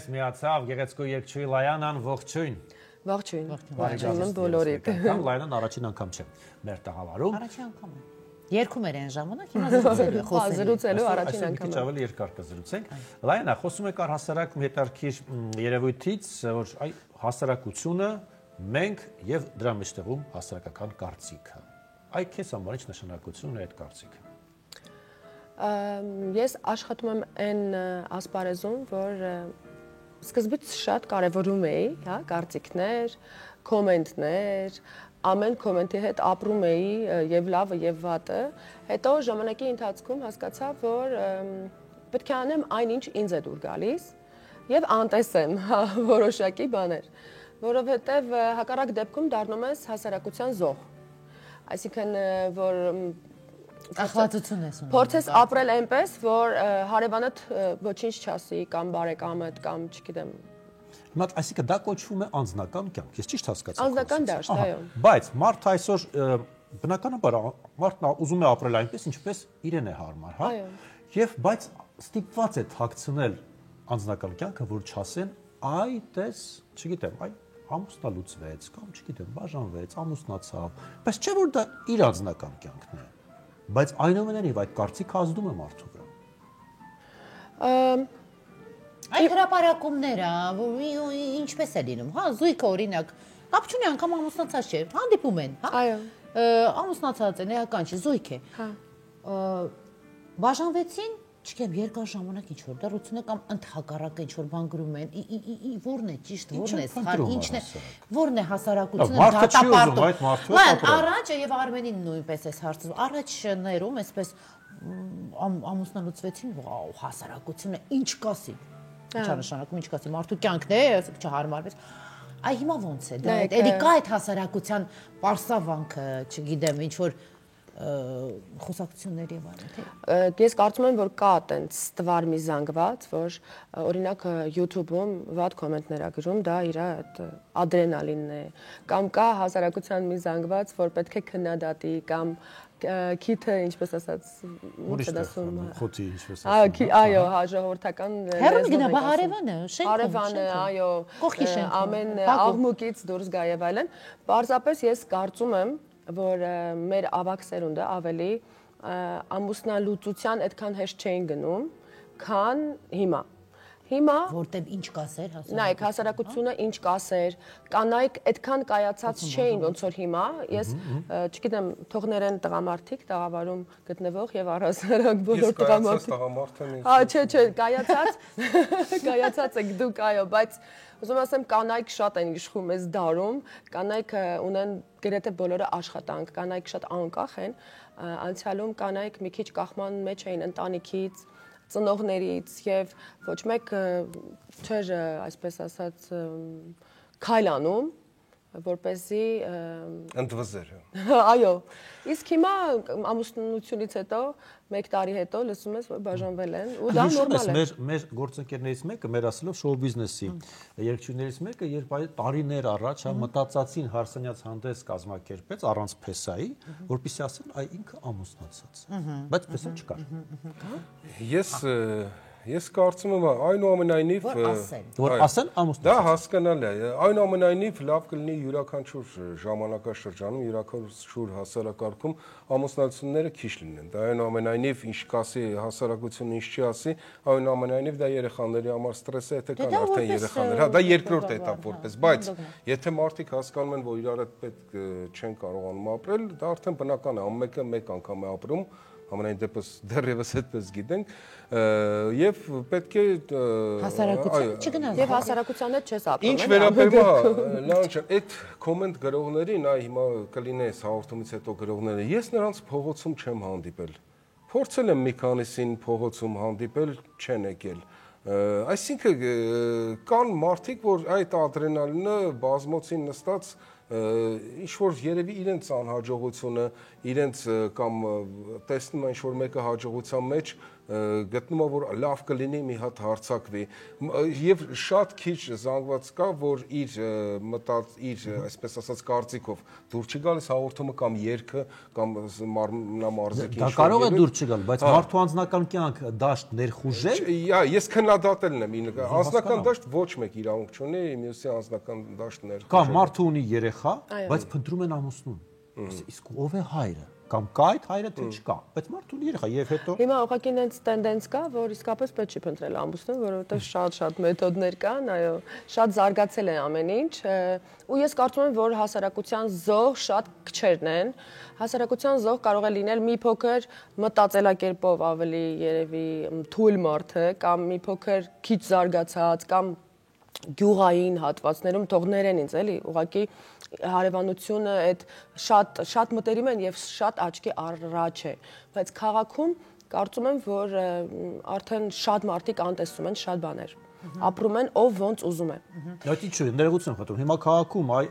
Միացավ գեղեցկու երգչուհի Լայանան, ողջույն։ Ողջույն։ Ողջույն բոլորիդ։ Լայանան առաջին անգամ չէ մեր տաղավարում։ Առաջին անգամ է։ Երկում էր այն ժամանակ, հիմա զրուցելու է խոսելու։ Զրուցելու առաջին անգամ։ Այսինքն ավելի երկար կզրուցենք։ Լայանա, խոսում եք առհասարակ հետարքիր երևույթից, որ այ հասարակությունը, մենք եւ դրա մեջտեղում հասարակական կարծիքը։ Այ քեզ համար ինչ նշանակություն ունի այդ կարծիքը։ Ես աշխատում եմ այն ասպարեզում, որ սկզբից շատ կարևորում էի, հա, կարծիքներ, կոմենտներ, ամեն կոմենտի հետ ապրում էի եւ լավը եւ վատը, հետո ժամանակի ընթացքում հասկացա, որ պետք է անեմ այնինչ ինձ է դուր գալիս եւ անտեսեմ որոշակի բաներ, որովհետեւ հակառակ դեպքում դառնում ես հասարակության զոհ։ Այսինքն որ Ախվածություն ես ունենում։ Փորձես ապրել այնպես, որ հարևանդ ոչինչ չասի կամ բարեկամդ կամ չգիտեմ։ Հիմա այսինքն դա կոչվում է անձնական կյանք։ Ես ճիշտ հասկացա։ Անձնական դաշտ, այո։ Բայց մարդ այսօր բնականաբար մարդն ուզում է ապրել այնպես, ինչպես իրեն է հարմար, հա։ Այո։ Եվ բայց ստիպված է թաքցնել անձնական կյանքը, որ չասեն, այ տես, չգիտեմ, այ ամուսնալուծվեց, կամ չգիտեմ, բաժանվեց, ամուսնացավ, բայց չէ որ դա իր անձնական կյանքն է։ Բայց այնուամենայնիվ այդ կարծիքը ազդում է մարդու վրա։ Այդ հրապարակումները, ինչպես է լինում, հա, զույգը օրինակ, հապ չունի անգամ ամուսնացած չէ, հանդիպում են, հա։ Այո։ Ամուսնացած են, էական չի, զույգ է։ Հա։ Բաժանվեցին, չգիտեմ, երկար ժամանակ ինչ որ դեռ կամ ընդհակառակը ինչ որ բան գրում են, որն է ճիշտ, որն է սխալ, ինչն է, որն է հասարակությունը դատապարտում։ Առաջ եւ Արմենին նույնպես էս հարցը, առաջ ներում այսպես ամուսնալուծվեցին, վաու, հասարակությունը ինչ կասի։ Ինչա նշանակում ինչ կասի, մարդու կյանքն է, չհարմարվեց։ Այ հիմա ոնց է, դա էլի կա այդ հասարակության պարսավանքը, չգիտեմ, ինչ որ խոսակցություններ եւ այլն, թե։ Ես կարծում եմ, որ կա այտենց տվար մի զանգված, որ օրինակ YouTube-ում վատ կոմենտներ ա գրում, դա իր այդ ադրենալինն է, կամ կա հասարակության մի զանգված, որ պետք է քննադատի, կամ քիթը, ինչպես ասած, ո՞նց է դասում։ Խոթի, ինչպես ասած։ Այո, հա, ժողովրդական Հերոն գնա, բա հարևանը, Հարևանը, այո, կողքի շենքում, ամեն աղմուկից դուրս գա եւ այլն։ Պարզապես ես կարծում եմ, որ մեր ավակ սերունդը ավելի ամուսնալուծության այդքան հեշտ չէին գնում, քան հիմա։ Հիմա որտեղ ինչ կասեր հասարակությունը։ Նայեք, հասարակությունը ինչ կասեր, կանայք այդքան կայացած չէին ոնց որ հիմա։ Ես չգիտեմ, թողներեն տղամարդիկ տաղավարում գտնվող եւ առհասարակ բոլոր տղամարդիկ։ Հա, չէ, կայացած եք դուք, այո, բայց ուզում ասեմ կանայք շատ են իշխում այս դարում, կանայք ունեն գրեթե բոլորը աշխատանք, կանայք շատ անկախ են, անցյալում կանայք մի քիչ կախման մեջ էին ընտանիքից, ծնողներից եւ ոչ մեկ չէր, այսպես ասած, քայլ անում, որպեսզի ընդվզեր։ Այո, իսկ հիմա ամուսնությունից հետո 1 տարի հետո լսում ես, որ բաժանվել են, ու դա նորմալ է։ Մեր գործընկերներից մեկը, մեր ասելով շոու բիզնեսի երգչուհիներից մեկը, երբ այդ տարիներ առաջ մտածածին հարսանյաց հանդես կազմակերպեց առանց փեսայի, որպեսզի ասեն, այ ինքը ամուսնացած։ Բայց փեսա չկար։ Ես կարծում եմ այնուամենայնիվ որ ասեն ամուսնացած։ Դա հասկանալի է։ Այնուամենայնիվ լավ կլինի յուրաքանչյուր ժամանակաշրջանում, յուրաքանչյուր հասարակարգում ամուսնացությունները քիչ լինեն։ Դա այնուամենայնիվ ինչ կասի հասարակությունը, ինչ չի ասի, այնուամենայնիվ դա երեխաների համար ստրես է, եթե կան արդեն երեխաներ։ Հա, դա երկրորդ էտապ որպես, բայց եթե մարդիկ հասկանում են, որ իրար հետ պետք չեն կարողանում ապրել, դա արդեն բնական է, ամենը մեկ անգամ է ապրում։ Ամենայն դեպս դեռևս այդպես գիտենք եւ պետք է հասարակությունը չգնաս եւ հասարակության հետ չես ապրում։ Ինչ վերաբերում է լանջ այդ կոմենտ գրողներին, այ հիմա կլինես հաղորդումից հետո գրողները, ես նրանց փողոցում չեմ հանդիպել։ Փորձել եմ մի քանիսին փողոցում հանդիպել, չեն եկել։ Այսինքն կան մարդիկ, որ այդ ադրենալինը բազմոցին նստած ինչ որ երևի իրենց անհաջողությունը, իրենց կամ տեսնում են ինչ որ մեկը հաջողության մեջ գտնում է որ լավ կլինի մի հատ հարցակվի եւ շատ քիչ զանգված կա որ իր այսպես ասած կարծիքով դուր չի գալիս հաղորդումը կամ երգը կամ մարմնամարզիկի դա կարող է դուր չգալ բայց մարդու անձնական կյանք դաշտ ներխուժել ես քննադատելն եմ անձնական դաշտ ոչ մեկ իրավունք չունի մյուսի անձնական դաշտ ներխուժել կա մարդու ունի երեխա բայց փնտրում են ամուսնուն իսկ ով է հայրը կամ կա այդ հայրը թե չկա բայց մարդու երեխա եւ հետո հիմա ուղղակի այնց տենդենս կա որ իսկապես պետք չի փնտրել ամուսնուն որովհետեւ շատ մեթոդներ կան այո շատ զարգացել է ամեն ինչ ու ես կարծում եմ որ հասարակության զոհ շատ քչերն են հասարակության զոհ կարող է լինել մի փոքր մտածելակերպով ավելի երևի թույլ մարդը կամ մի փոքր քիչ զարգացած կամ գյուղային հատվածներում թողներեն ինձ էլի ուղղակի հարևանությունը այդ շատ մտերիմ են եւ շատ աչքի առաջ է բայց քաղաքում կարծում եմ որ արդեն շատ մարդիկ անտեսում են շատ բաներ ապրում են ով ոնց ուզում է դա ինչ է ներողություն խնդրում հիմա քաղաքում այ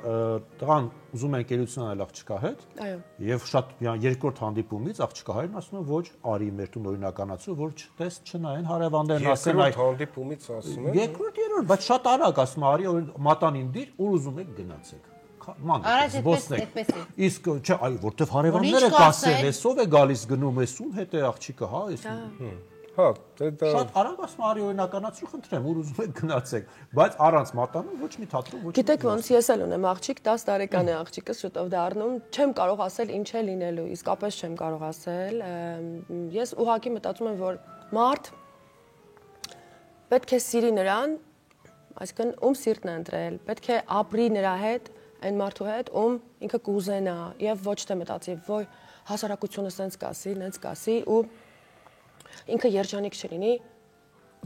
տղան ուզում է ընկերություն անել աղջկա հետ այո եւ շատ երկրորդ հանդիպումից աղջկա հայրն ասում է ոչ արի մեր տուն օրինականացու որ չտես չնայեն հարևաններն ասեն այ հանդիպումից ասում են երկրորդ երրորդ բայց շատ արագ ասում արի մատանին դիր ուր ուզում եք գնացեք մանդ զբոսնեք իսկ չէ այ որտեվ հարևանները կասեն էսով է գալիս գնում էսուն հետ է աղջիկը հա էսուն Հա, դա Շատ արագ ասում արի օրինականացրու խնդրեմ, ուր ուզում եք գնացեք, բայց առանց մատանում ոչ մի թատրոն, ոչ մի։ Գիտեք ոնց ես էլ ունեմ աղջիկ, 10 տարեկան է աղջիկս, շուտով դառնում, չեմ կարող ասել ինչ է լինելու, իսկապես չեմ կարող ասել։ Ես ուղղակի մտածում եմ, որ մարդ պետք է սիրի նրան, այսինքն ում սիրտն է ընտրել, պետք է ապրի նրա հետ, այն մարդու հետ, ում ինքը կուզենա եւ ոչ թե մտածի, ոյ հասարակությունը սենց կասի, նենց կասի ու ինքը երջանիկ չլինի,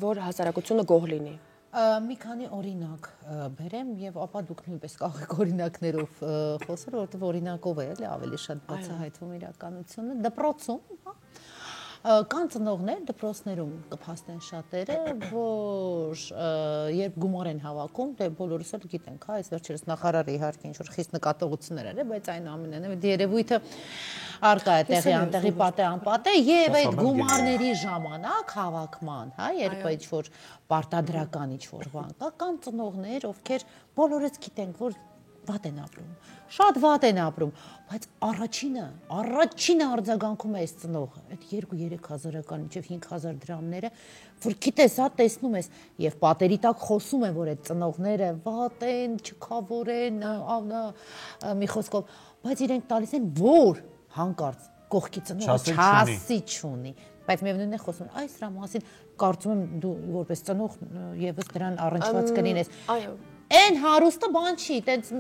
որ հասարակությունը գող լինի։ Մի քանի օրինակ բերեմ եւ ապա դուք նույնպես կարող եք օրինակներով խոսել, որովհետեւ օրինակով է էլի ավելի շատ բացահայտվում իրականությունը դպրոցում, հա։ Կան ծնողներ դպրոցներում կփաստեն շատերը, որ երբ գումար են հավաքում, դե բոլորս էլ գիտենք, հա, այս վերջերս նախարարը իհարկե ինչ-որ խիստ նկատողություններ էր, բայց այնուամենայնիվ երևույթը արկա է տեղի անտեղի պատե անպատե եւ այդ գումարների ժամանակ հավաքման, հա, երբ ինչ-որ պարտադրական ինչ-որ բան կա, կան ծնողներ, ովքեր բոլորս գիտենք, որ վատ են ապրում, շատ վատ են ապրում, բայց առաջինը արձագանքում է այս ծնողը, այդ 2-3 հազարական մինչև 5000 դրամները, որ գիտես, հա, տեսնում ես, եւ պատերի տակ խոսում են, որ այդ ծնողները վատ են, չքավոր են, մի խոսքով, բայց իրենք տալիս են որ հանկարծ կողքի ծնողը չասի չունի, բայց միևնույնն է խոսում, այս դրա մասին կարծում եմ դու որպես ծնող եւս դրան առնչված կլինես։ Այո։ Այն հարուստը բան չի, տենց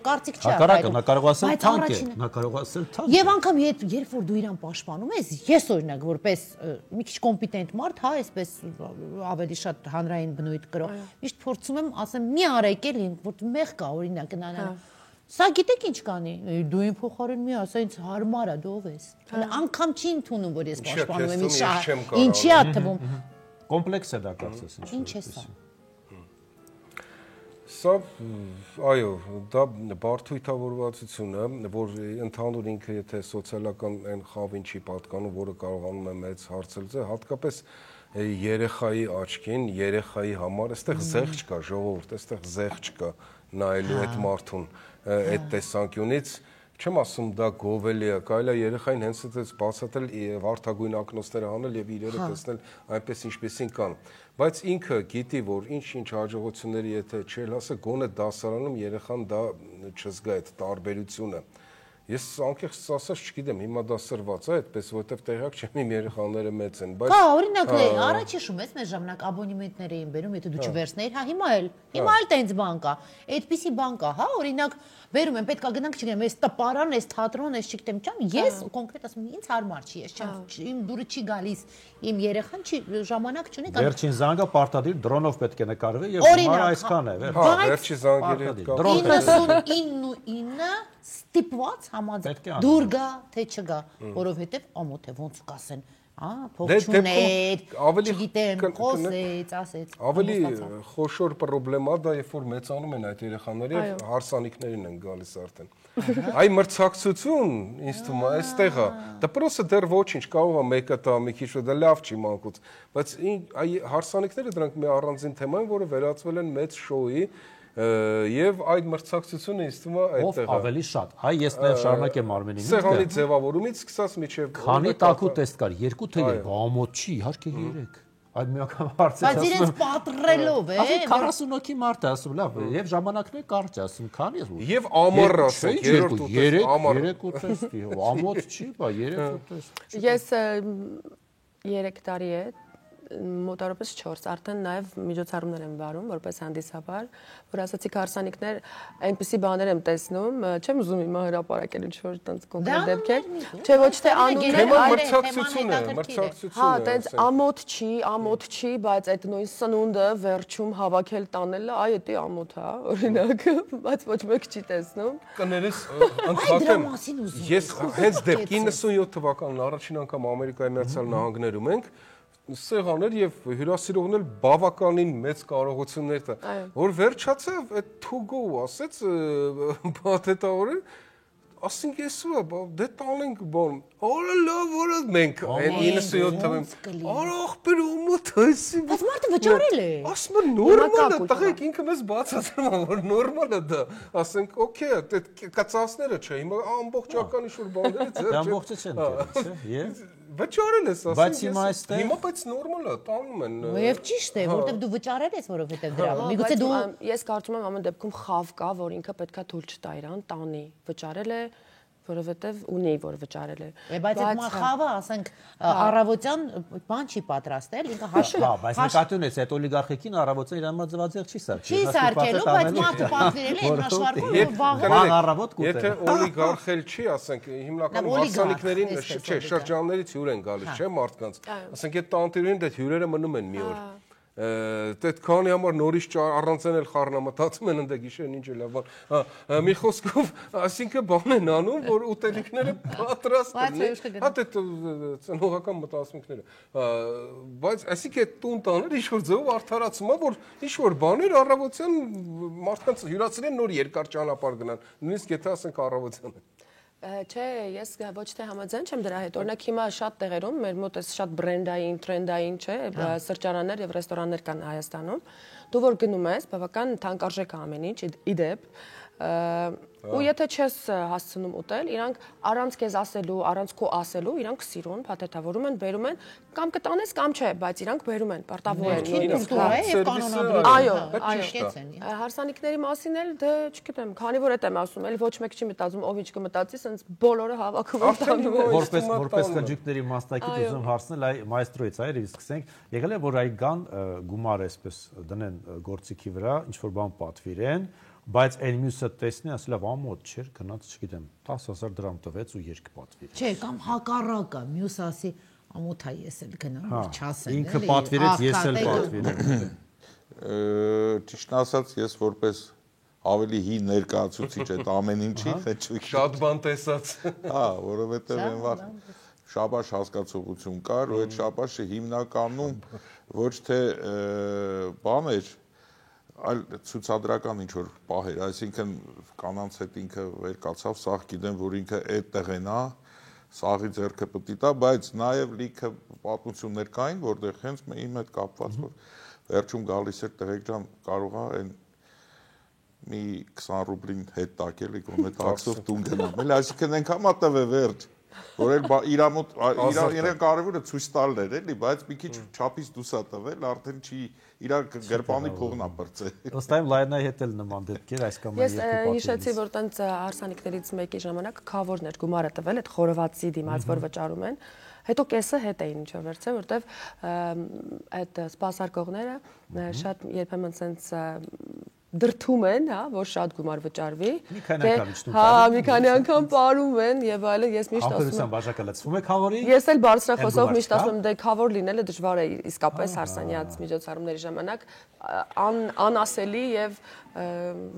կարծիք չի ակարակը, նա կարող ասել թանկ է, նա կարող ասել թանկ։ Եվ անգամ երբ որ դու իրան պաշտպանում ես, ես օրինակ որպես մի քիչ կոմպետենտ մարդ, հա, այսպես ավելի շատ հանրային բնույթ կրող, միշտ փորձում եմ ասեմ մի արեք էլի, որ մեղ կա օրինակ նանա։ Սա գիտեք ինչ կանի, դու իմ փոխարեն մի ասա, ինձ հարմար է, դու ով ես։ Անգամ չի ընդունում, որ ես պաշտպանում եմ, ինչի է թվում։ Կոմպլեքս է դա կարծես ինչ է սա։ Սա, այո, դա բարդույթավորվածություն է, որ ընդհանուր ինքը եթե սոցիալական այն խավին չի պատկանում, որը կարողանում է մեծ հարցել ձե, հատկապես երեխայի աչքին, երեխայի համար, այստեղ զեղ չկա, ժողովուրդ, այստեղ զեղ չկա նայելու այդ մարդուն այդ տեսանկյունից, չեմ ասում դա գովելի է, կարելի է երեխային հենց այդպես բացատրել վարդագույն ակնոցները անել եւ իրերը տեսնել այնպես ինչպեսին կան, բայց ինքը գիտի որ ինչ հաջողությունների եթե չել ասա գոնե դասարանում երեխան դա չզգա այդ տարբերությունը։ Ես անկեղծ ասած չգիտեմ, հիմա դա սրված է այդպես, որովհետև տեղյակ չեմ իմ երեխաները մեծ են, բայց Կա, օրինակ, առաջ հիշում ես, մեր ժամանակ աբոնեմենտներ էին բերում, եթե դու չվերցնեիր, հա, հիմա էլ տենց բան կա։ Այդպիսի բան կա, հա, օրինակ, բերում են, պետքա գնանք, չգիտեմ, այս տպարան, այս թատրոն, այս չգիտեմ, չեմ, ես կոնկրետ ասում եմ, ինձ հարմար չի, ես չեմ, իմ դուրը չի գալիս, իմ երեխան չի ժամանակ չունի։ Վերջին զանգը պարտադիր դրոնով պետք է նկարվի եւ հիմա այսքան է, վերջի զանգերի 99 ստիպված համաձայն դուր գա թե չգա, որովհետև ամոթ է ոնց կասեն, փող չուներ, չգիտեմ, խոսեց, ասեց։ Ավելի խոշոր պրոբլեմա դա երբ որ մեծանում են այդ երեխաները եւ հարսանիքներին են գալիս արդեն։ Այ մրցակցություն, ինձ թվում է, այստեղ է։ Դպրոցը դեռ ոչինչ, կարող է մեկը տա, մի քիչ դա լավ չի մանկուց, բայց այ հարսանիքները դրանք մի առանձին թեմա են, որը վերածվել են մեծ շոուի եւ այդ մրցակցությունը ինձ թվում է այդտեղ է ավելի շատ։ Այ ես նաև շարունակեմ Արմենի միտքը։ Սեղանի ձևավորումից սկսած միջև քանի տակու տեստ կար, 2 թե 3, ամոթ չի, իհարկե 3։ Այդ միական հարցը ասում։ Բայց իրենց պատռելով է։ Ասում 40 հոգի մարդ է ասում, լավ, եւ ժամանակն է կարճ ասում, քանի է։ Եւ ամառ ասում, 3 տեստի, ամոթ չի, բա 3 տեստ։ Ես 3 տարի է մոտավորապես 4 արդեն նաև միջոցառումներ եմ վարում որպես հանդիսաբար, որ ասացիք հարսանիքներ այնպիսի բաներ եմ տեսնում, չեմ ուզում հիմա հրապարակել ինչ-որ տենց կոնկրետ դեպքեր, չէ ոչ թե անուններ, այլ մրցակցություն։ Հա, տենց ամոթ չի, բայց այդ նույն սնունդը վերջում հավաքել տանելը, այ դա ամոթ է, օրինակ, բայց ոչ մեկ չի տեսնում։ Կներես ընդհակեմ։ Ես հենց դեպք 97 թվականին առաջին անգամ Ամերիկայի Միացյալ Նահանգներում ենք սեղաներ եւ հյուրասիրողներ բավականին մեծ կարողություններ տա որ վերջացավ այդ թուգո ասեց բաթետավորը ասենք էսու դե տանենք բան օրը լավ որը մենք այն 97 թվականին ախպեր ումոթ այսի բայց մարդը վճարել է ասում նորմալ է տղեկ ինքը մեզ բացատրում է որ նորմալ է դա ասենք օքեյ այդ կացածները չէ հիմա ամբողջական ինչ որ բաները ձեր ամբողջը չեն դերից եւ Վճարել ես, ասենք։ Բայց հիմա այստեղ հիմա բայց նորմալ է, տանում են։ Եվ ճիշտ է, որովհետև դու վճարել ես, որովհետև դրա։ Միգուցե դու ես կարծում եմ ամեն դեպքում խավ կա, որ ինքը պետքա թույլ չտա իրան տանի, վճարել է, որովհետև ունի որ վճարել է։ Բայց այդ մախավը, ասենք, առավոտյան բան չի պատրաստել, ինքը հաշվել։ Հա, բայց նկատի ունես, այդ օլիգարխիկին առավոտյան իր համար ձվածեղ չի սարքել։ Չի սարքելու, բայց մարդը պատվիրել է այն հաշվարկում, որ վաղ առավոտ կուտել։ Եթե օլիգարխել չի, ասենք, հիմնականում հարսանիքներին, չէ, շրջաններից հյուր են գալիս, չէ, մարդկանց։ Ասենք, այդ տանտիրին դե հյուրերը մնում են մի օր։ Դե քանի համար նորից առանցեն էլ խառնամտածում են ընդ գիշերն ինչ լավ բան։ Մի խոսքով, այսինքն բան են անում, որ ուտելիքները պատրաստ են։ Հա դե ծնողական մտածմունքները։ Բայց այսինքն այդ տուն տանել ինչ որ ձևով արդարացում է, որ ինչ որ բաներ առավոտյան մարդկանց հյուրացրեն նոր երկար ճանապարհ գնան։ Նույնիսկ եթե ասենք առավոտյան է։ Չէ, ես ոչ թե համաձայն չեմ դրա հետ։ Օրինակ հիմա շատ տեղերում մեր մոտ է շատ բրենդային, տրենդային, չէ, սրճարաններ եւ ռեստորաններ կան Հայաստանում։ Դու որ գնում ես, բավական թանկարժեք է ամեն ինչ, իդեպ, ու եթե չես հասցնում ուտել, իրանք առանց քեզ ասելու, առանց քո ասելու, իրանք սիրուն, փաթեթավորում են, բերում են, կամ կտանես կամ չէ, բայց իրանք բերում են, պարտավոր են։ Այո, հարսանիքների մասին էլ դե չգիտեմ, քանի որ էդ եմ ասում, էլ ոչ մեկ չի մտածում, ով ինչ կմտածի, սենց բոլորը հավաքում են տանում են։ Որպես խնջիկների մասնակից ուզում հարցնել այ մայստրոից այ սկսենք, եղել է որ այ գան գումար այսպես դնեն գործիքի վրա, ինչ որ բան պատվիրեն, բայց այն մյուսը տեսնի, ասի լավ ամոթ չէր, գնաց, չգիտեմ, 10,000 դրամ տվեց ու երկ պատվիրեց։ Չէ, կամ հակառակը, մյուս ասի ամոթ է ես էլ գնամ, չասեն։ Ինքը պատվիրեց, ես էլ պատվիրեմ։ Ճիշտ ասած, ես որպես ավելի հի ներկայացուցիչ այդ ամեն ինչի խեչուկ շատ բան տեսած։ Հա, որովհետև այն վաղ շաբաշ հասկացողություն կար, ու այդ շաբաշը հիմնականում ոչ թե բան էր, այլ ցուցադրական ինչ որ պահեր, այսինքն կանանց հետ ինքը վեր կացավ, սաղ գիտեմ, որ ինքը այդտեղ են, սաղի ձեռքը պիտի տա, բայց նաև լիքը պատմություններ կային, որտեղ հենց իմ հետ կապված, որ վերջում գալիս էր տղեկ ջան, կարող է այն մի 20 ռուբլին հետ տակել, գոնե տաքսով տուն գնամ, էլ այսինքն այնքան մատավ է վերջ, որ էլ իրան կարևորը ցույց տալն էր, էլի, բայց մի քիչ չափից դուրս է տվել, արդեն չի իր գրպանի փողն է բրծել։ Ըստ այմ Լայնայի հետ էլ նման դեպքեր այս կամ այս երկու պատմությունից։ Ես հիշեցի, որ տենց հարսանիքներից մեկի ժամանակ քավորներ գումարը տվել այդ խորովածի դիմաց, որ վճարում են, հետո կեսը հետ էին ինչ վերցել, որտեվ այդ սպասարկողները շատ երբեմն սենց դրթում են, հա, որ շատ գումար վճարվի։ Հա, մի քանի անգամ ապարում են եւ այլն, ես միշտ ասում եմ։ Բաժակը լցվում է քավորի։ Ես էլ բարձրախոսով միշտ ասում եմ, դե քավոր լինելը դժվար է իսկապես հարսանյաց միջոցառումների ժամանակ անասելի եւ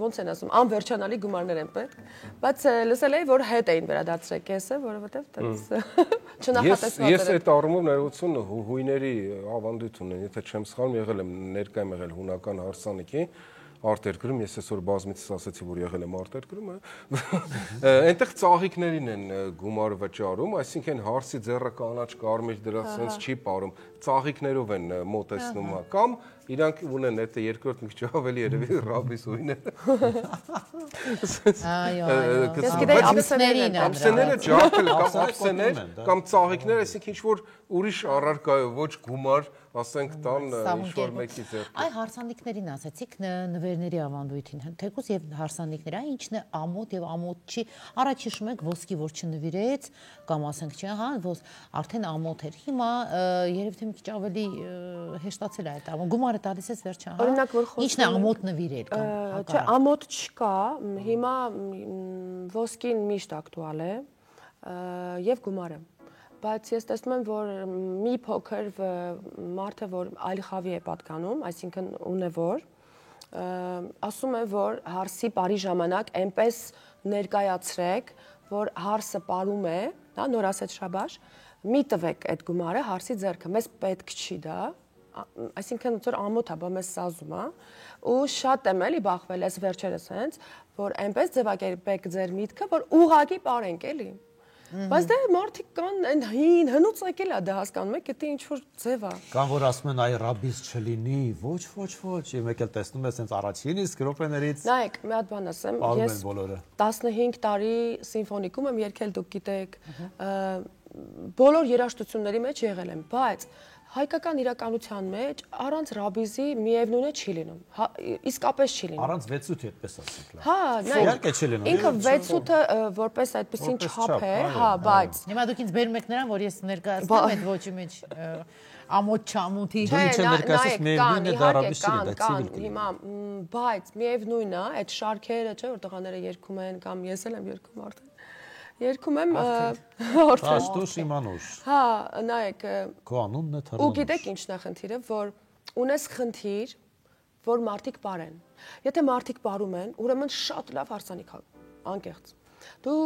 ոնց են ասում, անվերջանալի գումարներ են պետք, բայց լսել էի, որ հետ էին վերադարձրել կեսը, որովհետեւ տենց չնախատեսված էր։ Ես այդ առումով ներողություն հույների ավանդույթ ունեն, եթե չեմ սխալվում, եղել եմ ներկայ եղել հունական հարսանիքի արտերկրում, ես այսօր բազմիցս ասացի, որ եղել եմ արտերկրում, այնտեղ ծաղիկներին են գումար վճարում, այսինքն հարսի ձեռը կանաչ կարմիր դրա sense չի ապարում, ծաղիկներով են մոտեցնում, կամ իրանք ունեն այդ երկրորդ մի քիչ ավելի երևի ռաբիս հույները։ Այո, ես գիտեի ափսեները ջարդել կամ ափսեներ կամ ծաղիկներ, այսինքն ինչ որ ուրիշ առարկայով, ոչ գումար, ասենք տան ինչ-որ մեկի ձեռք։ Այ հարսանիքներին ասացիք նվերների ավանդույթին, թեկուզ եւ հարսանիքներ, այ ինչն է ամոթ եւ ամոթ չի։ Առաջ հիշում եք ոսկի որ չնվիրեց, կամ ասենք չէ, հա, արդեն ամոթ էր։ Հիմա երևի թե մի քիչ ավելի հեշտացել է այդ ամոթ։ Գումարը տալիս ես վերջը, հա։ Օրինակ որ խոսում ինչն է ամոթ նվիրել կամ։ Չէ, ամոթ չկա, հիմա ոսկին միշտ ակտուալ է եւ գումարը։ Բայց ես տեսնում եմ, որ մի փոքր մարդը, որ այլ խավի է պատկանում, այսինքն ունևոր, ասում է, որ հարսի բարի ժամանակ այնպես ներկայացրեք, որ հարսը պարում է, դա նոր ասեց շաբաշ, մի տվեք այդ գումարը հարսի ձեռքը, մեզ պետք չի դա, այսինքն ոնց որ ամոթ է, բա մեզ սազում է, ու շատ եմ էլի բախվել ես վերջերս հենց, որ այնպես ձևակերպեք ձեր միտքը, որ ուղղակի պարենք էլի։ Բայց դե մարդիկ կան այն հին հնուց եկել է դա հասկանում եք, դա ինչ որ ձև է։ Կան որ ասում են այ ռաբիս չլինի, ոչ, մեկ էլ տեսնում ես հենց առաջին իսկ գրոպեներից։ Նայեք, մի հատ բան ասեմ, ես 15 տարի սիմֆոնիկում եմ երգել, դուք գիտեք, բոլոր երաժշտությունների մեջ եղել եմ, բայց հայկական իրականության մեջ առանց ռաբիզի միևնույնն է չի լինում։ Իսկապես չի լինում։ Առանց վեցույթի այդպես ասենք։ Հա, իհարկե չի լինում։ Ինքը վեցույթը որպես այդպեսին չափ է, հա, բայց Հիմա դուք ինձ բերում եք նրան, որ ես ներկայացնեմ այդ ոչի մեջ ամոթ չամոթի։ Հիմա բայց միևնույնն է, այդ շարքերը, չէ, որ տղաները երգում են կամ ես էլ եմ երգում արդեն։ Երգում եմ Հաշտուշ իմանուշ։ Հա, նայեք, քո անունն է թռնում։ ու գիտեք ինչն է խնդիրը, որ ունես խնդիր, որ մարդիկ բարեն։ Եթե մարդիկ բարում են, ուրեմն շատ լավ հարսանիք է, անկեղծ։ Դու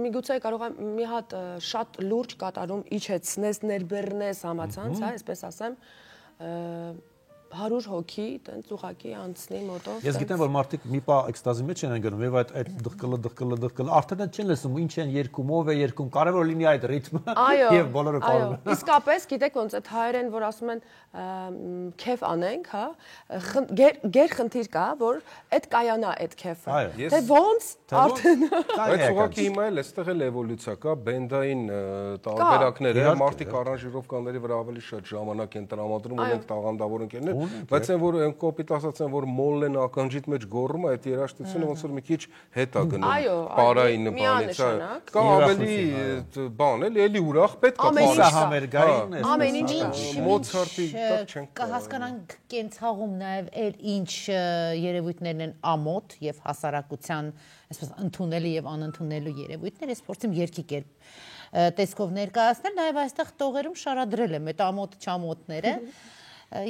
միգուցե կարող ես մի հատ շատ լուրջ կատարում իջեցնես, ներբեռնես համացանց, հա, այսպես ասեմ, 100 հոգի, տենց ուղակի անցնի մոտով։ Ես գիտեմ, որ մարդիկ մի պա էքստազի մեջ են գնում, եւ այդ դղկլը արդեն չեն լսում, ինչ են երգում, ով է երգում, կարևոր լինի այդ ռիթմը եւ բոլորը կարող են։ Իսկապես, գիտեք ոնց այդ հայերեն, որ ասում են քեֆ անենք, հա, գերխնդիր կա, որ այդ կայանա այդ քեֆը։ Թե ոնց արդեն Բայց ուղղակի հիմա էլ այստեղ էլ էվոլյուցիա կա, բենդային տարբերակները, մարդիկ արանժիրովկաների վրա ավելի շատ ժամանակ են տրամադրում, ունենք տաղանդավոր ընկերներ, բայց այն որ այն կոպիտ ասած են որ մոլն ականջիդ մեջ գոռում է, այդ երաժշտությունը ոնց որ մի քիչ հետ է գնում պարային բանից, կա ավելի բան էլի ուրախ պետք է համերգային է։ Ամեն ինչ Մոցարտի տակ չենք կհասկանանք կենցաղում նաև այլ ինչ երևույթներն են ամոթ եւ հասարակության այսպես ընդունելի եւ անընդունելու երևույթներ, ես փորձեմ երկի կերպ տեսքով ներկայացնել, նաև այստեղ տողերում շարադրել եմ այդ ամոթ չամոթները։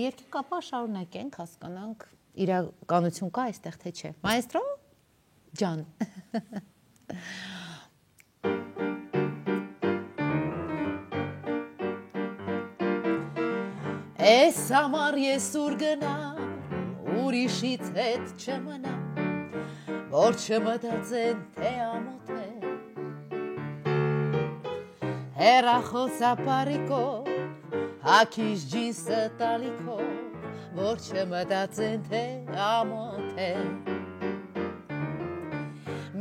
Երկի կապա շարունակենք, հասկանանք իրականություն կա այստեղ թե չէ։ Մայստրո ջան։ Էս համար ես ուր գնամ, ուրիշից հետ չմնամ, որ չմտածեն թե ամոթ է։ Հեռախոսապարիկով, հագիշ ջինսը տալիքով, որ չմտածեն թե ամոթ է։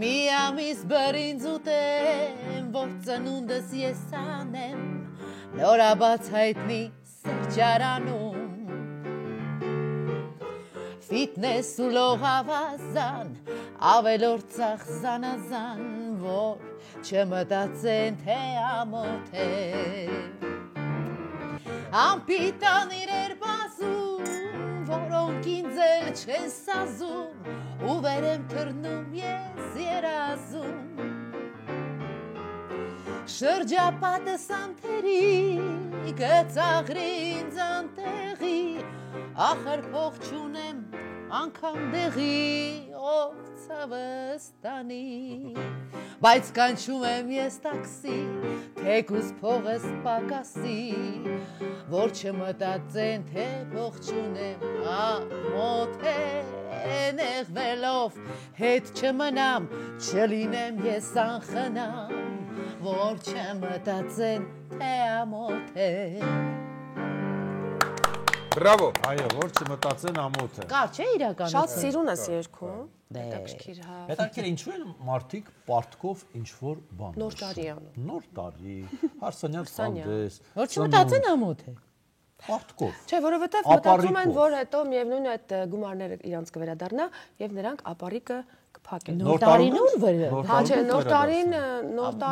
Մի ամիս բրինձ ուտեմ, որ ծնունդս ես անեմ, նորաբաց հայտնի սրճարանում Ֆիթնես ու լողավազան, ավելորդ ծախ զանազան, որ չմտածեն թե ամոթ է։ Անպիտան իրեր բազում, որոնք ինձ էլ չեն սազում, ու վեր եմ թռնում ես երազում Շրջապատս անթերի, գծաղրի ինձ անտեղի, ախր փող չունեմ անգամ դեղի, ով ցավս տանի, բայց կանչում եմ ես տաքսի, թեկուզ փողս պակասի, որ չմտածեն թե փող չունեմ, ամոթ է, նեղվելով հետ չմնամ, չլինեմ ես անխնամ, որ չմտածեն թե ամոթ է։ Բրավո։ Այո, որ չմտածեն ամոթ է։ Կար չէ իրականություն։ շատ սիրուն ես երգում։ Հետաքրքիր, հա։ Հետաքրքիր ինչու են մարդիկ պարտքով ինչ որ բան։ Նոր տարի անում։ Նոր տարի, հարսանյակ հանդես։ Որ չմտածեն ամոթ է։ Պարտքով։ Չէ, որովհետև մտածում են, որ հետո միևնույն է այդ գումարները իրանց կվերադառնա եւ նրանք ապարիկը կփակեն։ Նոր տարին ուր վրա։ Հա, չէ, նոր տարին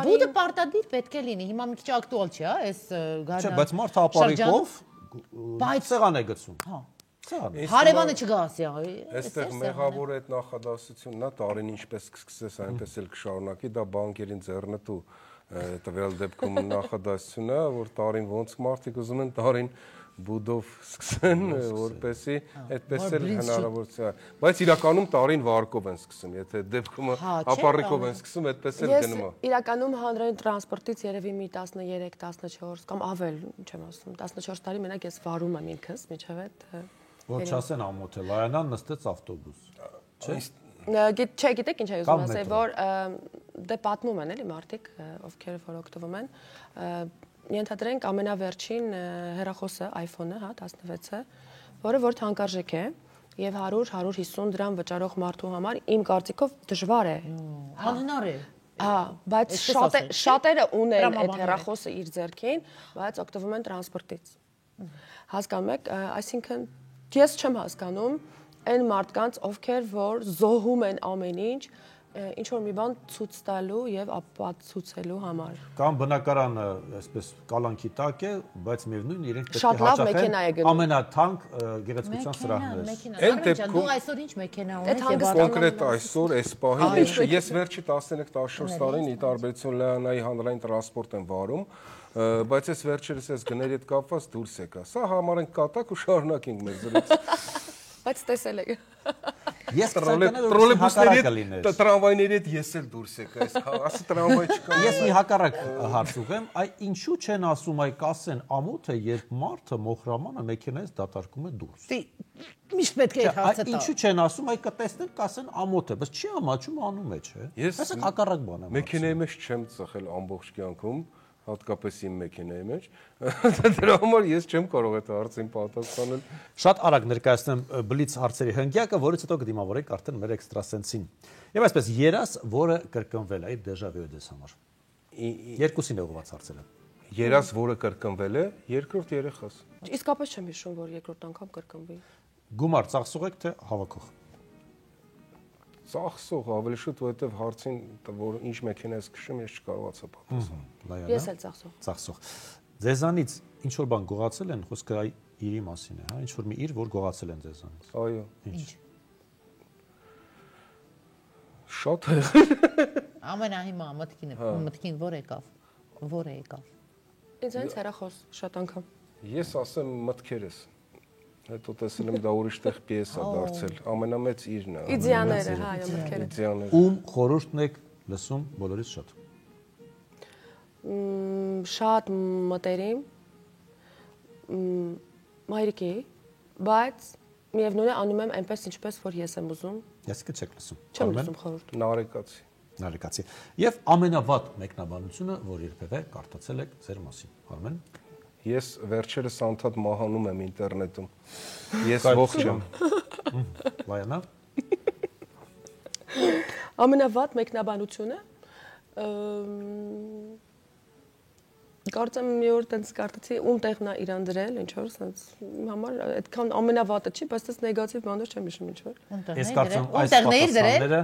Բուդը պարտադիր պետք է լինի։ Հիմա մի քիչ ակտուալ չի, հա, այս գարնան։ Չէ, բայց մարդը ապարիկով բայց սեղան է գցում։ Հա։ Սեղան։ Հարևանը չգա ասի, Այստեղ մեղավոր այդ նախադասությունն է, տարին ինչպես կսկսես, այնպես էլ կշարունակի, դա բանկերին ձեռնտու տվյալ դեպքում նախադասությունը, որ տարին ոնց մարդիկ ուզում են տարին բուդով սկսեն, որպեսի այդպես էլ հնարավորություն։ Բայց իրականում տարին վարկով են սկսում, եթե դեպքում ապառիկով են սկսում, այդպես էլ գնում է։ Իրականում հանրային տրանսպորտից երևի մի 13-14 կամ ավել, չեմ ասում, 14 տարի մենակ ես վարում եմ ինքս, միջև այդ Որ չասեն ամոթ է, Լայանան նստեց ավտոբուս։ Չէ։ Չէ, գիտեք ինչ է ուզում ասել, որ դե պատմում են էլի մարդիկ, ովքեր որ օգտվում են, ենթադրենք ամենավերջին հեռախոսը, iPhone-ը, հա, 16-ը, որը որ թանկարժեք է եւ 100-150 դրամ վճարող մարդու համար իմ կարծիքով դժվար է։ Անհնար է։ բայց շատերը ունեն այդ հեռախոսը իր ձեռքին, բայց օգտվում են տրանսպորտից։ Հասկանում եք, այսինքն ես չեմ հասկանում այն մարդկանց, ովքեր որ զոհում են ամեն ինչ, ինչ որ մի բան ցույց տալու եւ ապացուցելու համար։ Կամ բնակարանը այսպես կալանքի տակ է, բայց միևնույն իրենք պետք է Շատ լավ մեքենա է գնում։ ամենաթանկ գեղեցկության սրահները։ Այն դեպքում դու այսօր ինչ մեքենա ունես եւ կոնկրետ այսօր այս պահին ես վերջի 13-14 տարին ի տարբերություն Լեոնայի հանրային տրանսպորտ եմ վարում, բայց այս վերջերս այս գների հետ կապված դուրս եկա։ Սա համարենք կատակ ու շարունակենք մեր զրույցը։ Բայց տեսել եք։ Ես տրոլեյբուսների տրամվայների հետ ես էլ դուրս եկա, ասի տրամվայ չկա։ Ես մի հակառակ հարց ուղեմ, այ ինչու չեն ասում այ կասեն ամոթ է, երբ մարդը մոխրամանը մեքենայից դատարկում է դուրս։ Միշտ պետք է հարցը տա։ Ինչու չեն ասում այ կտեսնեն, կասեն ամոթ է, բայց չի ամաչում անում է, չէ։ Ես հակառակ բան եմ։ Մեքենայի մեջ չեմ ծխել ամբողջ կյանքում, հատկապես իմ մեքենայի մեջ։ Դրա համար ես չեմ կարող այդ հարցին պատասխանել։ Շատ արագ ներկայացնեմ բլից հարցերի հնգյակը, որից հետո կդիմավորենք արդեն մեր էքստրասենսին։ Եվ այսպես երաս, որը կրկնվել է, դեժավյու է դες համար։ Երկուսին է ուղղված հարցերը։ Երաս, որը կրկնվել է, երկրորդ երեխաս։ Իսկապես չեմ հիշում, որ երկրորդ անգամ կրկնվի։ Գումար ծախսող եք թե հավաքող։ Ծախսող ավելի շուտ, որովհետև հարցին, որ ինչ մեքենա ես քշում, ես չկարողացա պատասխանել։ Ես էլ ծախսող։ Ծախսող։ Ձեզանից ինչ որ բան գողացել են, խոսքը իրի մասին է, հա, ինչ որ մի իր, որ գողացել են ձեզանից։ Այո։ Ինչ։ Շատ է։ Ամենահիմա մտքին որ եկավ։ Որ է եկավ։ Ինձանից հեռախոս շատ անգամ։ Ես ասեմ մտքերս։ Հետո տեսել եմ դա ուրիշ տեղ պիես է դարձել։ Ամենամեծ իրն է։ Իդեաները, հա, այո, մտքերը։ Իդեաները։ Ում խորհուրդն եք լսում բոլորից շատ։ Շատ մտերիմ մայրիկի, բայց միևնույն է անում եմ այնպես ինչպես որ ես եմ ուզում։ Ես չեք լսում։ Չեմ լսում խորհուրդ։ Նարեկացի։ Նարեկացի։ Եվ ամենավատ մեկնաբանությունը, որ երբևէ կարդացել եք ձեր մասին։ Արմեն։ Ես վերջերս անդադ մահանում եմ ինտերնետում։ Ես ողջ եմ։ Լայանա։ Ամենավատ մեկնաբանությունը կարծեմ մի օր տենց կարդացի ում տեղն է իրան դրել, ինչ որ sense համար այդքան ամենավատը չի, բայց դες նեգատիվ բաներ չեմ հիշում ինչ որ։ Ես կարծեմ այս պատասխանները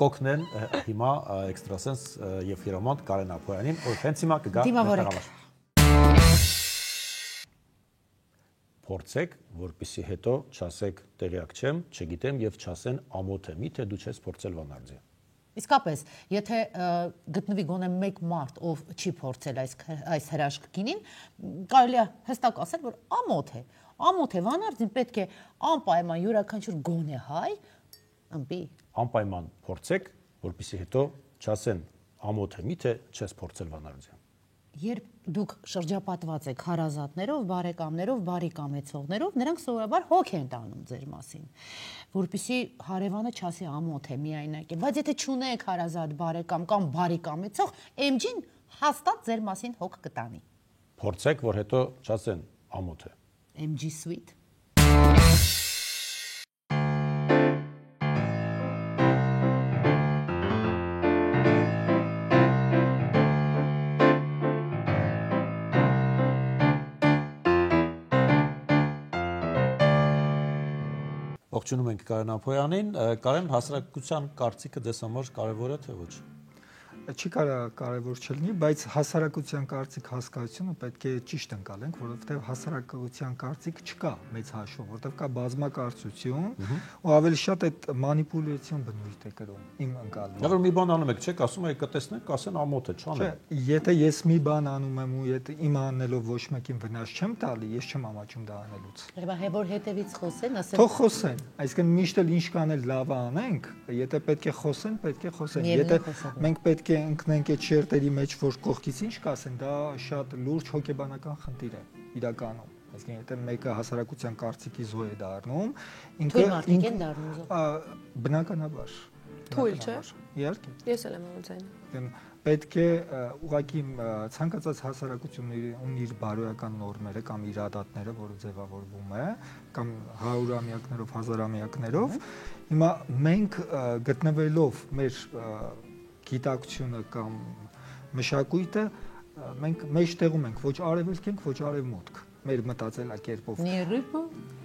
կօգնեն հիմա էքստրասենս եւ հիրոմանտ Կարեն Ափոյանին, որ հենց հիմա կգա դիմավորեք։ Փորձեք, որպեսզի հետո չասեք տեղյակ չեմ, չգիտեմ եւ չասեն ամոթ է, միթե դու չես փորձել վանարձի։ Իսկապես, եթե գտնվի գոնե մեկ մարդ, ով չի փորձել այս հրաշք գինին, կարելի է հստակ ասել, որ ամոթ է։ Ամոթ է, վանարձին պետք է անպայման յուրաքանչյուր գոնե հայ ըմբի։ Անպայման փորձեք, որպեսզի հետո չասեն ամոթ է, միթե չես փորձել վանարձի։ Երբ դուք շրջապատված եք հարազատներով, բարեկամներով, բարի կամեցողներով, նրանք սովորաբար հոգ են տանում ձեր մասին, որպեսզի հարևանը չասի ամոթ է, միայնակ է, բայց եթե չունեք հարազատ բարեկամ կամ բարի կամեցող, MG-ն հաստատ ձեր մասին հոգ կտանի։ Փորձեք, որ հետո չասեն ամոթ է։ MG sweet։ Ողջունում ենք Կարեն Ափոյանին։ Կարեն, հասարակության կարծիքը դες համար կարևոր է թե ոչ։ Չի կարևոր չլինի, բայց հասարակության կարծիք հասկացությունը պետք է ճիշտ ընկալենք, որովհետև հասարակության կարծիք չկա մեծ հաշվով, որովհետև կա բազմակարծություն ու ավելի շատ այդ մանիպուլյացիոն բնույթ է կրում իմ ընկալումը։ Եվ մի բան անում եք, չէ՞, ասում եք կտեսնեք, ասեն ամոթ է, չանեք։ Եթե ես մի բան անում եմ ու եթե իմ անելով ոչ մեկին վնաս չեմ տալի, ես չեմ ամաչում դա անելուց։ Որ հետևից խոսեն, ասեն։ Թող խոսեն, այսինքն միշտ էլ ինչ կանել լավ անենք, եթե պետք է խոսեն, պետք է խոսեն։ Եթե մենք պետք է ընկնենք այդ շերտերի մեջ, որ կողքից ինչ կասեն, դա շատ լուրջ հոգեբանական խնդիր է իրականում։ Այսինքն եթե մեկը հասարակության կարծիքի զոհ է դառնում, ինքը բնականաբար թույլ չէ։ Իհարկե։ Ես էլ եմ համաձայն։ Պետք է ուղղակի ցանկացած հասարակությունների ունի իր բարոյական նորմերը կամ իրադարձները, որը ձևավորվում է, կամ 100-ամյակներով, 1000-ամյակներով։ Հիմա մենք գտնվելով մեր գիտակցությունը կամ մշակույթը մենք մեջտեղում ենք, ոչ արևելք ենք, ոչ արևմուտք, մեր մտածելակերպով։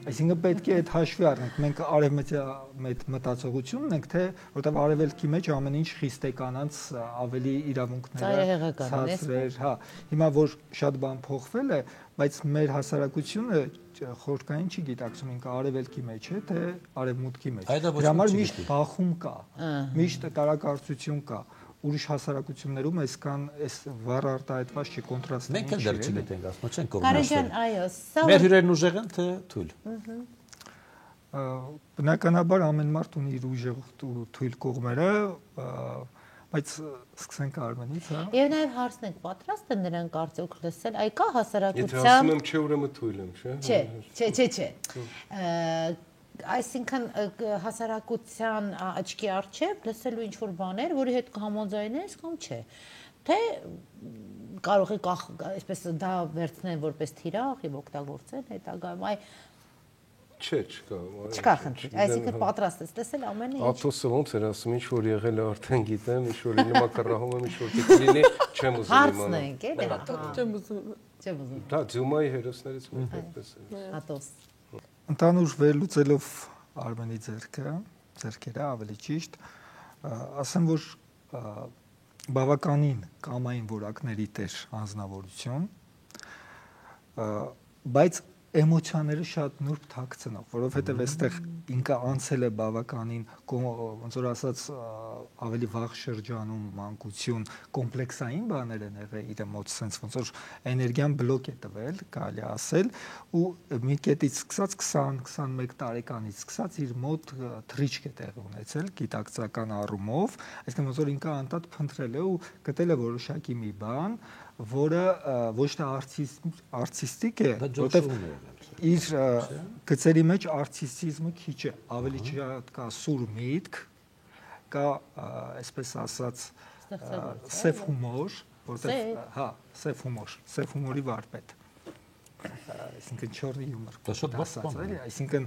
Այսինքն պետք է այդ հաշվի առնենք, մենք արևմտյան մտածողությունն ենք, թե որտեղ արևելքի մեջ ամեն ինչ խիստ է կանանց ավելի իրավունքները ցածրեր, հա։ Հիմա որ շատ բան փոխվել է, բայց մեր հասարակությունը խորքային չի գիտակցում, ինքը արևելքի մեջ է, թե արևմուտքի մեջ։ Դրա համար միշտ բախում կա, միշտ տարակարծություն կա։ Ուրիշ հասարակություններում այսքան այս վառ արտահայտված չի կոնտրաստը։ Մենք էլ դեռ չգիտենք, ասում չենք կողմնաշ։ Կարեջան, այո, սա մեր հյուրերն ուժեղ են թե թույլ։ Բնականաբար ամեն մարդ ունի իր ուժեղ ու թույլ կողմերը, բայց սկսենք Արմենից, հա։ Եվ նաև հարցնենք, պատրաստ են նրանք արդյոք լսել, այ կա Եթե հասարակության։ ասում եմ չէ, ուրեմն թույլ եմ, չէ։ Չէ։ Այսինքն հասարակության աչքի առջև լսելու ինչ-որ բաներ, որի հետ կհամաձայնես կամ չէ, թե կարող է այսպես դա վերցնել որպես թիրախ եւ օգտագործել հետագայում, այ չկա խնդիր, այսինքն պատրաստ ես լսել ամեն ինչ։ Աթոսը ոնց էր ասում, ինչ որ եղել է արդեն գիտեմ, ինչ որ նոմա կռահում եմ, ինչ որ պիտի լինի, չեմ ուզում Հարցնենք, էլի, չեմ ուզում։ Դա Ձյումայի հերոսներից մեկը այդպես է։ Աթոս։ Ընդհանուր վերլուծելով Արմենի ձեռքերը ավելի ճիշտ, ասեմ, որ բավականին կամային որակների տեր անձնավորություն, բայց էմոցիաները շատ նուրբ թաքցնող, որովհետև այստեղ ինքը անցել է բավականին, ոնց որ ասած, ավելի վաղ շրջանում մանկություն, կոմպլեքսային բաներ են եղել իր մոտ, sense ոնց որ էներգիան բլոկ է տվել, կարելի ասել, ու մի կետից սկսած 20-21 տարեկանից սկսած իր մոտ թռիչք է տեղի ունեցել գիտակցական առումով, այսինքն ոնց որ ինքը անդադ փնտրել է ու գտել է որոշակի մի բան, որը ոչ թե արցիստիկ է, որտեղ իր գծերի մեջ արցիստիզմը քիչ է, ավելի շատ կա սուր միտք, կա այսպես ասած սև հումոր, որտեղ հա, սև հումորի վարպետ, այսինքն չորի հումոր, այսինքն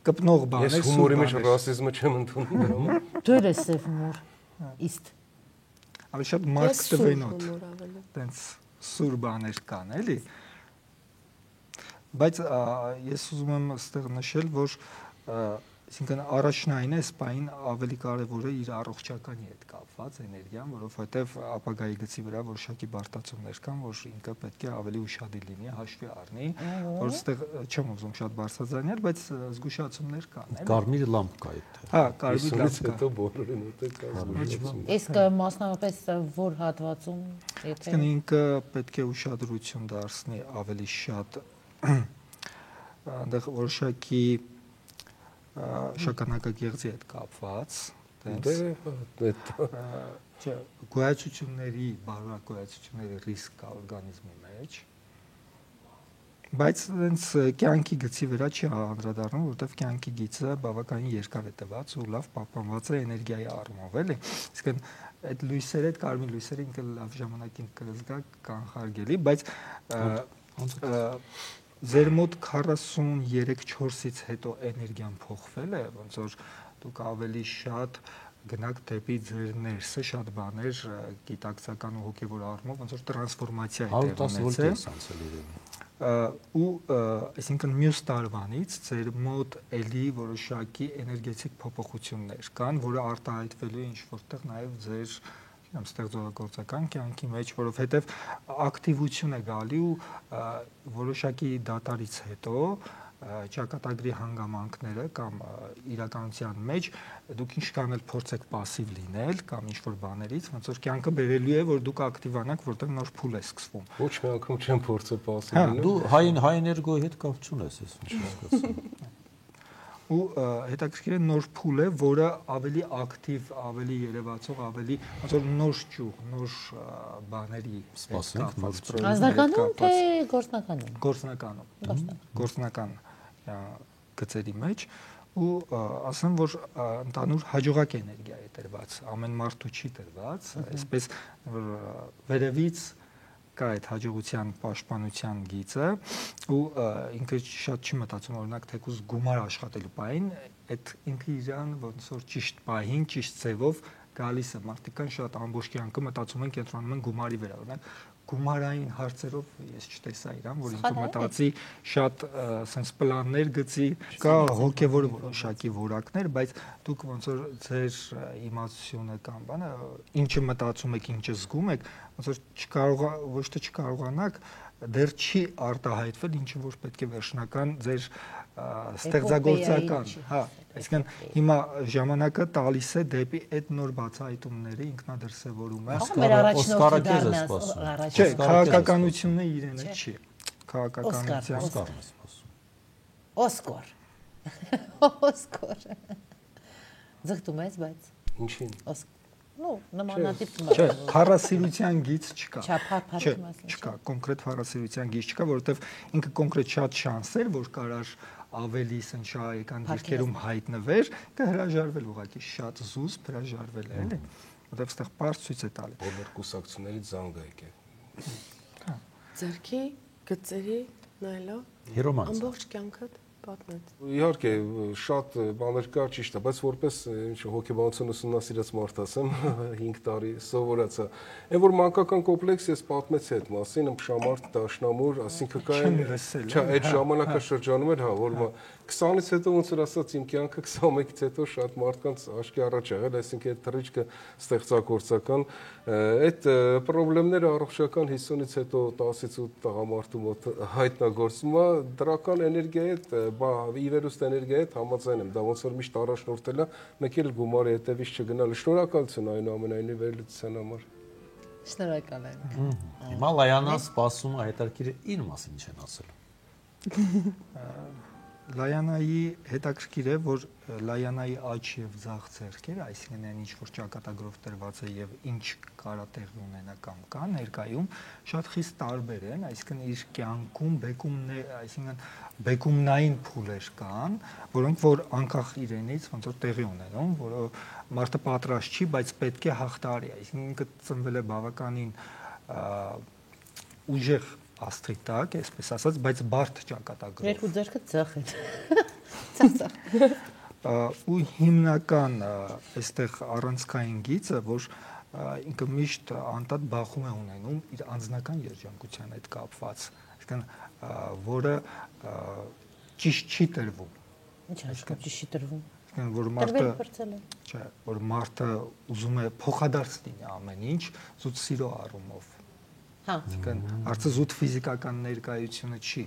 կպնող բաներ, ես հումորի մեջ ռասիզմը չեմ ընդունում դրամը։ Դու ես սև հումոր, իսկ ավելի շատ Մարկ Տվենոտ, տենց սուր բաներ կան, էլի, բայց ես ուզում եմ այստեղ նշել, որ այսինքն առաջնային է սպային ավելի կարևոր է իր առողջականի հետ կապված էներգիան, որովհետև ապագայի գծի վրա որոշակի բարդացումներ կան, որ ինքը պետք է ավելի ուշադիր լինի, հաշվի առնի, որ այստեղ չեմ ուզում շատ բարձրաձայնել, բայց զգուշացումներ կան, էլի։ Կարմիր լամպ կա այդտեղ։ Հա, կարմիր լամպ կա։ Հետո բոլորին ուտել կա։ իսկ մասնավորապես որ հատվածում, եթե ինքը պետք է ուշադրություն դարձնի ավելի շատ այնտեղ որոշակի շագանակագեղձի հետ կապված, գոյացությունների, բարոյական գոյացությունների ռիսկ կա օրգանիզմի մեջ, բայց այնց կյանքի գծի վրա չի անդրադառնում, որովհետև կյանքի գիծը բավականին երկար է տված ու լավ պահպանված է էներգիայի առումով, էլի։ Իսկ այդ լույսերը, այդ կարմիր լույսերը ինքը լավ ժամանակին կզգա կանխարգելի, բայց ձեր մոտ 43-4-ից հետո էներգիան փոխվել է, ոնց որ դուք ավելի շատ գնաք դեպի ձեր ներսը, շատ բաներ գիտակցական ու հոգևոր առումով, ոնց որ տրանսֆորմացիա է տեղի ու այսինքն մյուս տարվանից ձեր մոտ էլի որոշակի էներգետիկ փոփոխություններ կան, որը արտահայտվելու է ինչ-որտեղ նաև ձեր ստեղծագործական կյանքի մեջ, որովհետև ակտիվություն է գալի ու որոշակի դատարից հետո ճակատագրի հանգամանքները կամ իրականության մեջ դուք ինչքան էլ փորձեք пассив լինել կամ ինչ-որ բաներից, ոնց որ կյանքը բերելու է, որ դուք ակտիվանաք, որտեղ նոր փուլ է սկսվում։ Ոչ մի անգամ չեմ փորձել пассив լինել։ Դու հայ էներգոյի հետ կապ չունես, ես ինչ հասկացա։ Ու հետաքրքիր է նոր փուլ է, որը ավելի ակտիվ, ավելի երևացող, ավելի ոնց որ նոր ճյուղ, նոր բաների կապված։ Ազնագանում թե գործնականում։ Գործնական գծերի մեջ ու ասեմ, որ ընդհանուր հաջողակ էներգիա է տրված, ամեն մարդու չի տրված, այսպես որ վերևից կա այդ հաջողության պաշտպանության գիծը ու ինքը շատ չի մտածում օրինակ թեկուզ գումար աշխատելու պահին, այդ ինքը իրան ոնց որ ճիշտ պահին, ճիշտ ձևով գալիս է մարդիկան շատ ամբողջ կյանքը մտածում են կենտրոնում են գումարի վրա, օրինակ գումարային հարցերով ես չտեսա իրան, որ ինքը մտածի շատ sense պլաններ գծի, կա հոգևոր որոշակի որակներ, բայց դուք ոնց որ ձեր իմացությունը կամ բանը, ինչը մտածում եք, ինչը զգում եք, ոնց որ ոչ թե չկարողանաք, դեռ չի արտահայտվել, ինչը որ պետք է վերջնական ձեր ստեղծագործական, հա, այսինքն հիմա ժամանակը տալիս է դեպի այդ նոր բացահայտումների ինքնադրսևորումը։ Օսկարը քեզ է սպասում։ Չէ, քաղաքականությունը իրենը չի։ Քաղաքականության Օսկարն է սպասում։ Օսկար։ Օսկար։ Ձգտում ես, բայց Ինչին։ Ну, նմանատիպ Չէ, փառասիրության գիծ չկա։ Չէ, չկա, կոնկրետ փառասիրության գիծ չկա, որովհետև ինքը կոնկրետ շատ շանսեր, որ կարար ավելի սնշայական դիրքերում հայտնվեր, կհրաժարվել ուղղակի շատ զուսպ հրաժարվել է, էլի, որովհետև այստեղ բարձ ցույց է տալի։ Բոլոր կուսակցություններից զանգ է եկել։ Ձերքի գծերի նայելով Հիրոմանց։ ամբողջ կյանքդ պատմեց։ Իհարկե, շատ բաներ կար, ճիշտ է, բայց որպես ինչ հոգեբանություն ուսումնասիրած մարդ ասեմ, 5 տարի սովորացա։ Այն որ մանկական կոմպլեքս ես պատմեցի այդ մասին, ըմբշամարտ, դաշնամուր, ասինքն կա չէ, այդ ժամանակաշրջանում էր, հա, որ 20-ից հետո ոնց որ ասած իմ կյանքը 21-ից հետո շատ մարդկանց աչքի առաջ եղել, այսինքն այդ թռիչքը ստեղծագործական, այդ խնդիրները առողջական 50-ից հետո 10-ից 8 տղամարդու մոտ հայտնագործվում է, դրական էներգիայի հետ, իվերուստ էներգիայի հետ համաձայն եմ, դա ոնց որ միշտ առաջնորդել է, մեկ էլ գումարի հետևից չգնալ։ Շնորհակալություն այնուամենայնիվ վերլուծության համար։ Շնորհակալ եմ։ Հիմա Լայանան սպասում է հետաքրքիր իր մասին ինչ են ասել։ Լայանայի հետաքրքիր է, որ Լայանայի աջ եւ ձախ ձեռքերը, այսինքն այն ինչ որ ճակատագրով տրված է եւ ինչ կարա տեղի ունենա կամ կա ներկայում, շատ խիստ տարբեր են, այսինքն իր կյանքում այսինքն բեկումնային փուլեր կան, որոնք որ անկախ իրենից ոնց որ տեղի ունենում, որը մարդը պատրաստ չի, բայց պետք է հաղթարի, այսինքն ինքը ծնվել է բավականին ուժեղ աստղիտակ, այսպես ասած, բայց բարդ ճակատագրով։ Երկու ձեռքը ցախ են։ Ցախ։ Ու հիմնական այստեղ առանցքային գիծը, որ ինքը միշտ անդադ բախում է ունենում իր անձնական երջանկության հետ կապված, այսինքն որը ճիշտ չի տրվում։ Ինչ ասում ճիշտ չի տրվում։ Այսինքն որ մարդը չէ, որ մարդը ուզում է փոխադարձ լինի ամեն ինչ, զուտ սիրո առումով։ Հա։ Այսինքն հարցը զուտ ֆիզիկական ներկայությունը չի։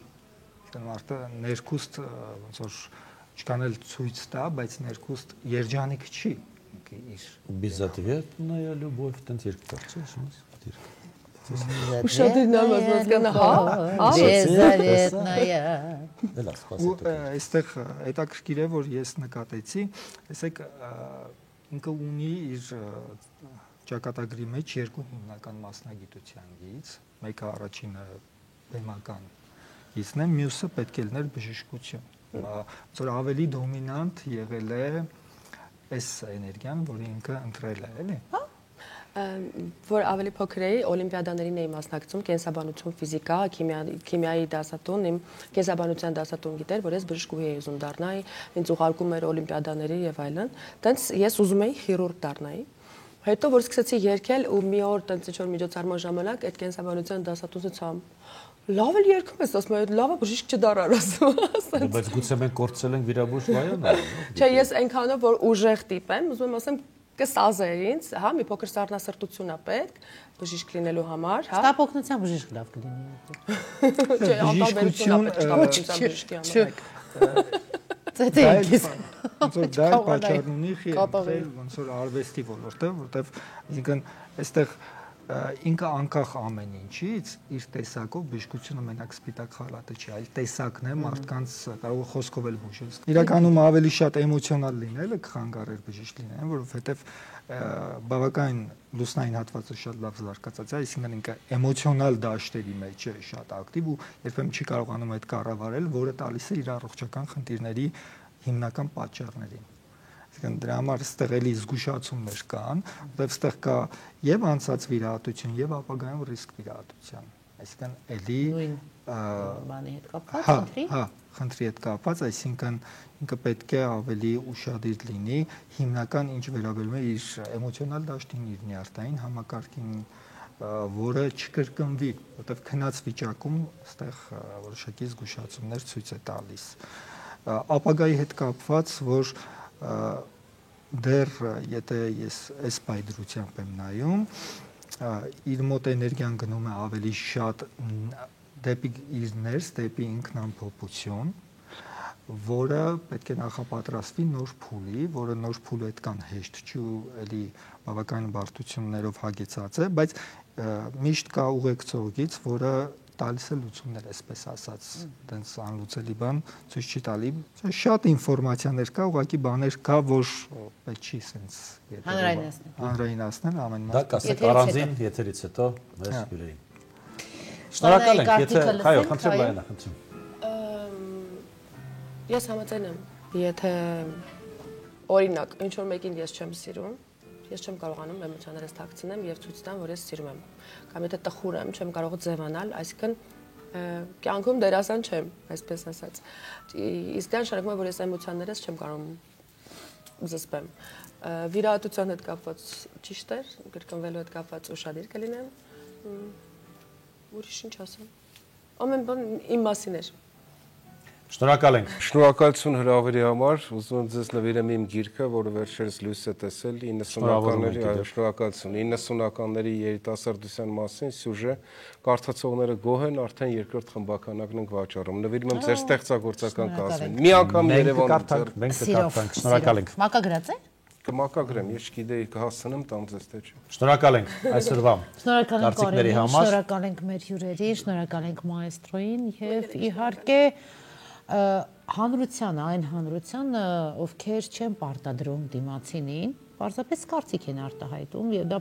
Այսինքն մարդը ներքուստ ոնց որ չկան էլ ցույց տա, բայց ներքուստ երջանիկ չի իր Безответная любовь, տենց երկ դարձի, Ուշադրին ամազնական, հա։ Безответная։ Դելա ու սպասի։ այստեղ հետաքրքիր է, որ ես նկատեցի, տեսեք ինքը ունի իր ճակատագրի մեջ երկու հիմնական մասնագիտության գիծ, մեկը առաջինը բեմական գիծն է, մյուսը պետք է լիներ բժշկություն։ Որ ավելի դոմինանտ եղել է այս էներգիան, որը ինքը ընտրել է, էլի։ Որ ավելի փոքր էի, օլիմպիադաներին էի մասնակցում, կենսաբանություն, ֆիզիկա, քիմիայի դասատուն, իմ կենսաբանության դասատուն գիտեր, որ ես բժշկուհի էի ուզում դառնալ, ինձ ուղարկում էր օլիմպիադաների եւ այլն։ Տենց ես ուզում էի խիրուրգ դառնալ։ Հետո որ սկսեցի երգել ու մի օր տենց ինչ-որ միջոցառման ժամանակ այդ կենսաբանության դասատունը ցամ լավ էլ երգում ես, ասում եմ, լավ է բժիշկ չդառար ասում։ Բայց գուցե մենք կորցրել ենք վիրաբույժ Լայանա։ Չէ, ես այնքանով որ ուժեղ տիպ եմ, ուզում եմ ասեմ կսազեր ինձ, հա, մի փոքր սառնասրտություն է պետք բժիշկ լինելու համար, հա։ Ստապ օգնության բժիշկ լավ կլինի։ Չէ, անտարբերություն է պետք ստապ օգնության բժշկի համար։ Ծեծեից։ Ոնց որ դա պատճառ ունի ոնց որ արվեստի ոլորտը, որտեվ ինքն այստեղ ինքը անկախ ամեն ինչից իր տեսակով բժշկությունը մենակ սպիտակ խալաթը չի, այլ տեսակն է մարդկանց կարող է խոսքով էլ բուժել։ Իրականում ավելի շատ էմոցիոնալ լինելը կխանգարեր բժիշկ լինելը, որովհետև բավական լուսնային հատվածը շատ լավ զարգացած է, այսինքն ինքը էմոցիոնալ դաշտերի մեջ է շատ ակտիվ ու երբեմն չի կարողանում այդ կառավարել, որը տալիս է իր առողջական խնդիրների հիմնական պատճառներին։ Այսինքն դրա համար ստեղ էլի զգուշացումներ կան, որտեղ ստեղ կա եւ անցած վիրահատություն եւ ապագայում ռիսկ վիրահատության։ Այսինքն էլի բանի հետ կապված, հա, խնդրի հետ կապված, այսինքն ինքը պետք է ավելի ուշադիր լինի, հիմնական ինչ վերաբերում է իր էմոցիոնալ դաշտին, իր նյարդային համակարգին, որը չկրկնվի, որտեղ քնած վիճակում այստեղ որոշակի զգուշացումներ ցույց է տալիս։ Ապագայի հետ կապված, որ դեռ եթե ես այս պայդրությամբ եմ նայում, իր մոտ էներգիան գնում է ավելի շատ դեպի իր ներս, դեպի ինքնամփոփություն, որը պետք է նախապատրաստվի նոր փուլի, որը նոր փուլը այդքան հեշտ չի ու էլի բավական բարդություններով հագեցած է, բայց միշտ կա ուղեկցողից, որը տալիս է լուծումներ, այսպես ասած, այդպես անլուծելի բան ցույց չի տալի։ Շատ ինֆորմացիաներ կա, ուղղակի բաներ կա, որ պետք չի սենց հանրայնացնել ամեն մաս։ Դա կասեք առանձին եթերից հետո մեր հյուրերին։ Շնորհակալ ենք, եթե հայո, խնդրեմ Լայնա, խնդրեմ։ Ես համաձայն եմ, եթե օրինակ ինչ որ մեկին ես չեմ սիրում, ես չեմ կարողանում էմոցիաներս թաքցնեմ եւ ցույց տամ, որ ես սիրում եմ։ Կամ եթե տխուր եմ, չեմ կարող ձևանալ, այսինքն կյանքում դերասան չեմ, այսպես ասած։ Իսկ դա նշանակում է, որ ես էմոցիաներս չեմ կարող զսպեմ։ Վիրահատության հետ կապված ճիշտ է, կրկնվելու հետ կապված ուշադիր կլինեմ։ Ուրիշ ինչ ասեմ։ Ամեն բան իմ մասին էր։ Շնորհակալ ենք։ Շնորհակալություն հրավերի համար, ուզում եմ ձեզ նվիրեմ իմ գիրքը, որը վերջերս լույս է տեսել 90-ականների, շնորհակալություն, 90-ականների երիտասարդության մասին սյուժե, կարդացողները գոհ են, արդեն երկրորդ խմբականակն ենք վաճառում։ Նվիրում եմ ձեր ստեղծագործական կազմին։ Մի անգամ Երևանում մենք կկարդանք, շնորհակալ ենք։ Մակագրած է։ Կմակագրեմ, ես չգիտեի կհասցնեմ տամ ձեզ թե չէ։ Շնորհակալ ենք այսօրվա կարծիքների համար։ Շնորհակալ ենք մեր հյուրերին, շնորհակալ ենք մաեստրոին եւ իհարկե հանրությանը, այն հանրությանը, ովքեր չեն պարտադրում դիմացինին, պարզապես կարծիք են արտահայտում եւ դա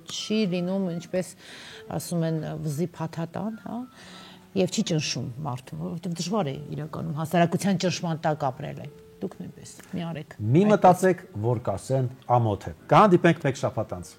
չի լինում, ինչպես ասում են, վզի փաթաթան, հա, եւ չի ճնշում մարդուն, որովհետեւ դժվար է իրականում հասարակության ճնշման տակ ապրել է։ Դուք նույնպես մի արեք։ Մի մտածեք, որ կասեն ամոթ է։ Կհանդիպենք մեկ շաբաթ անց։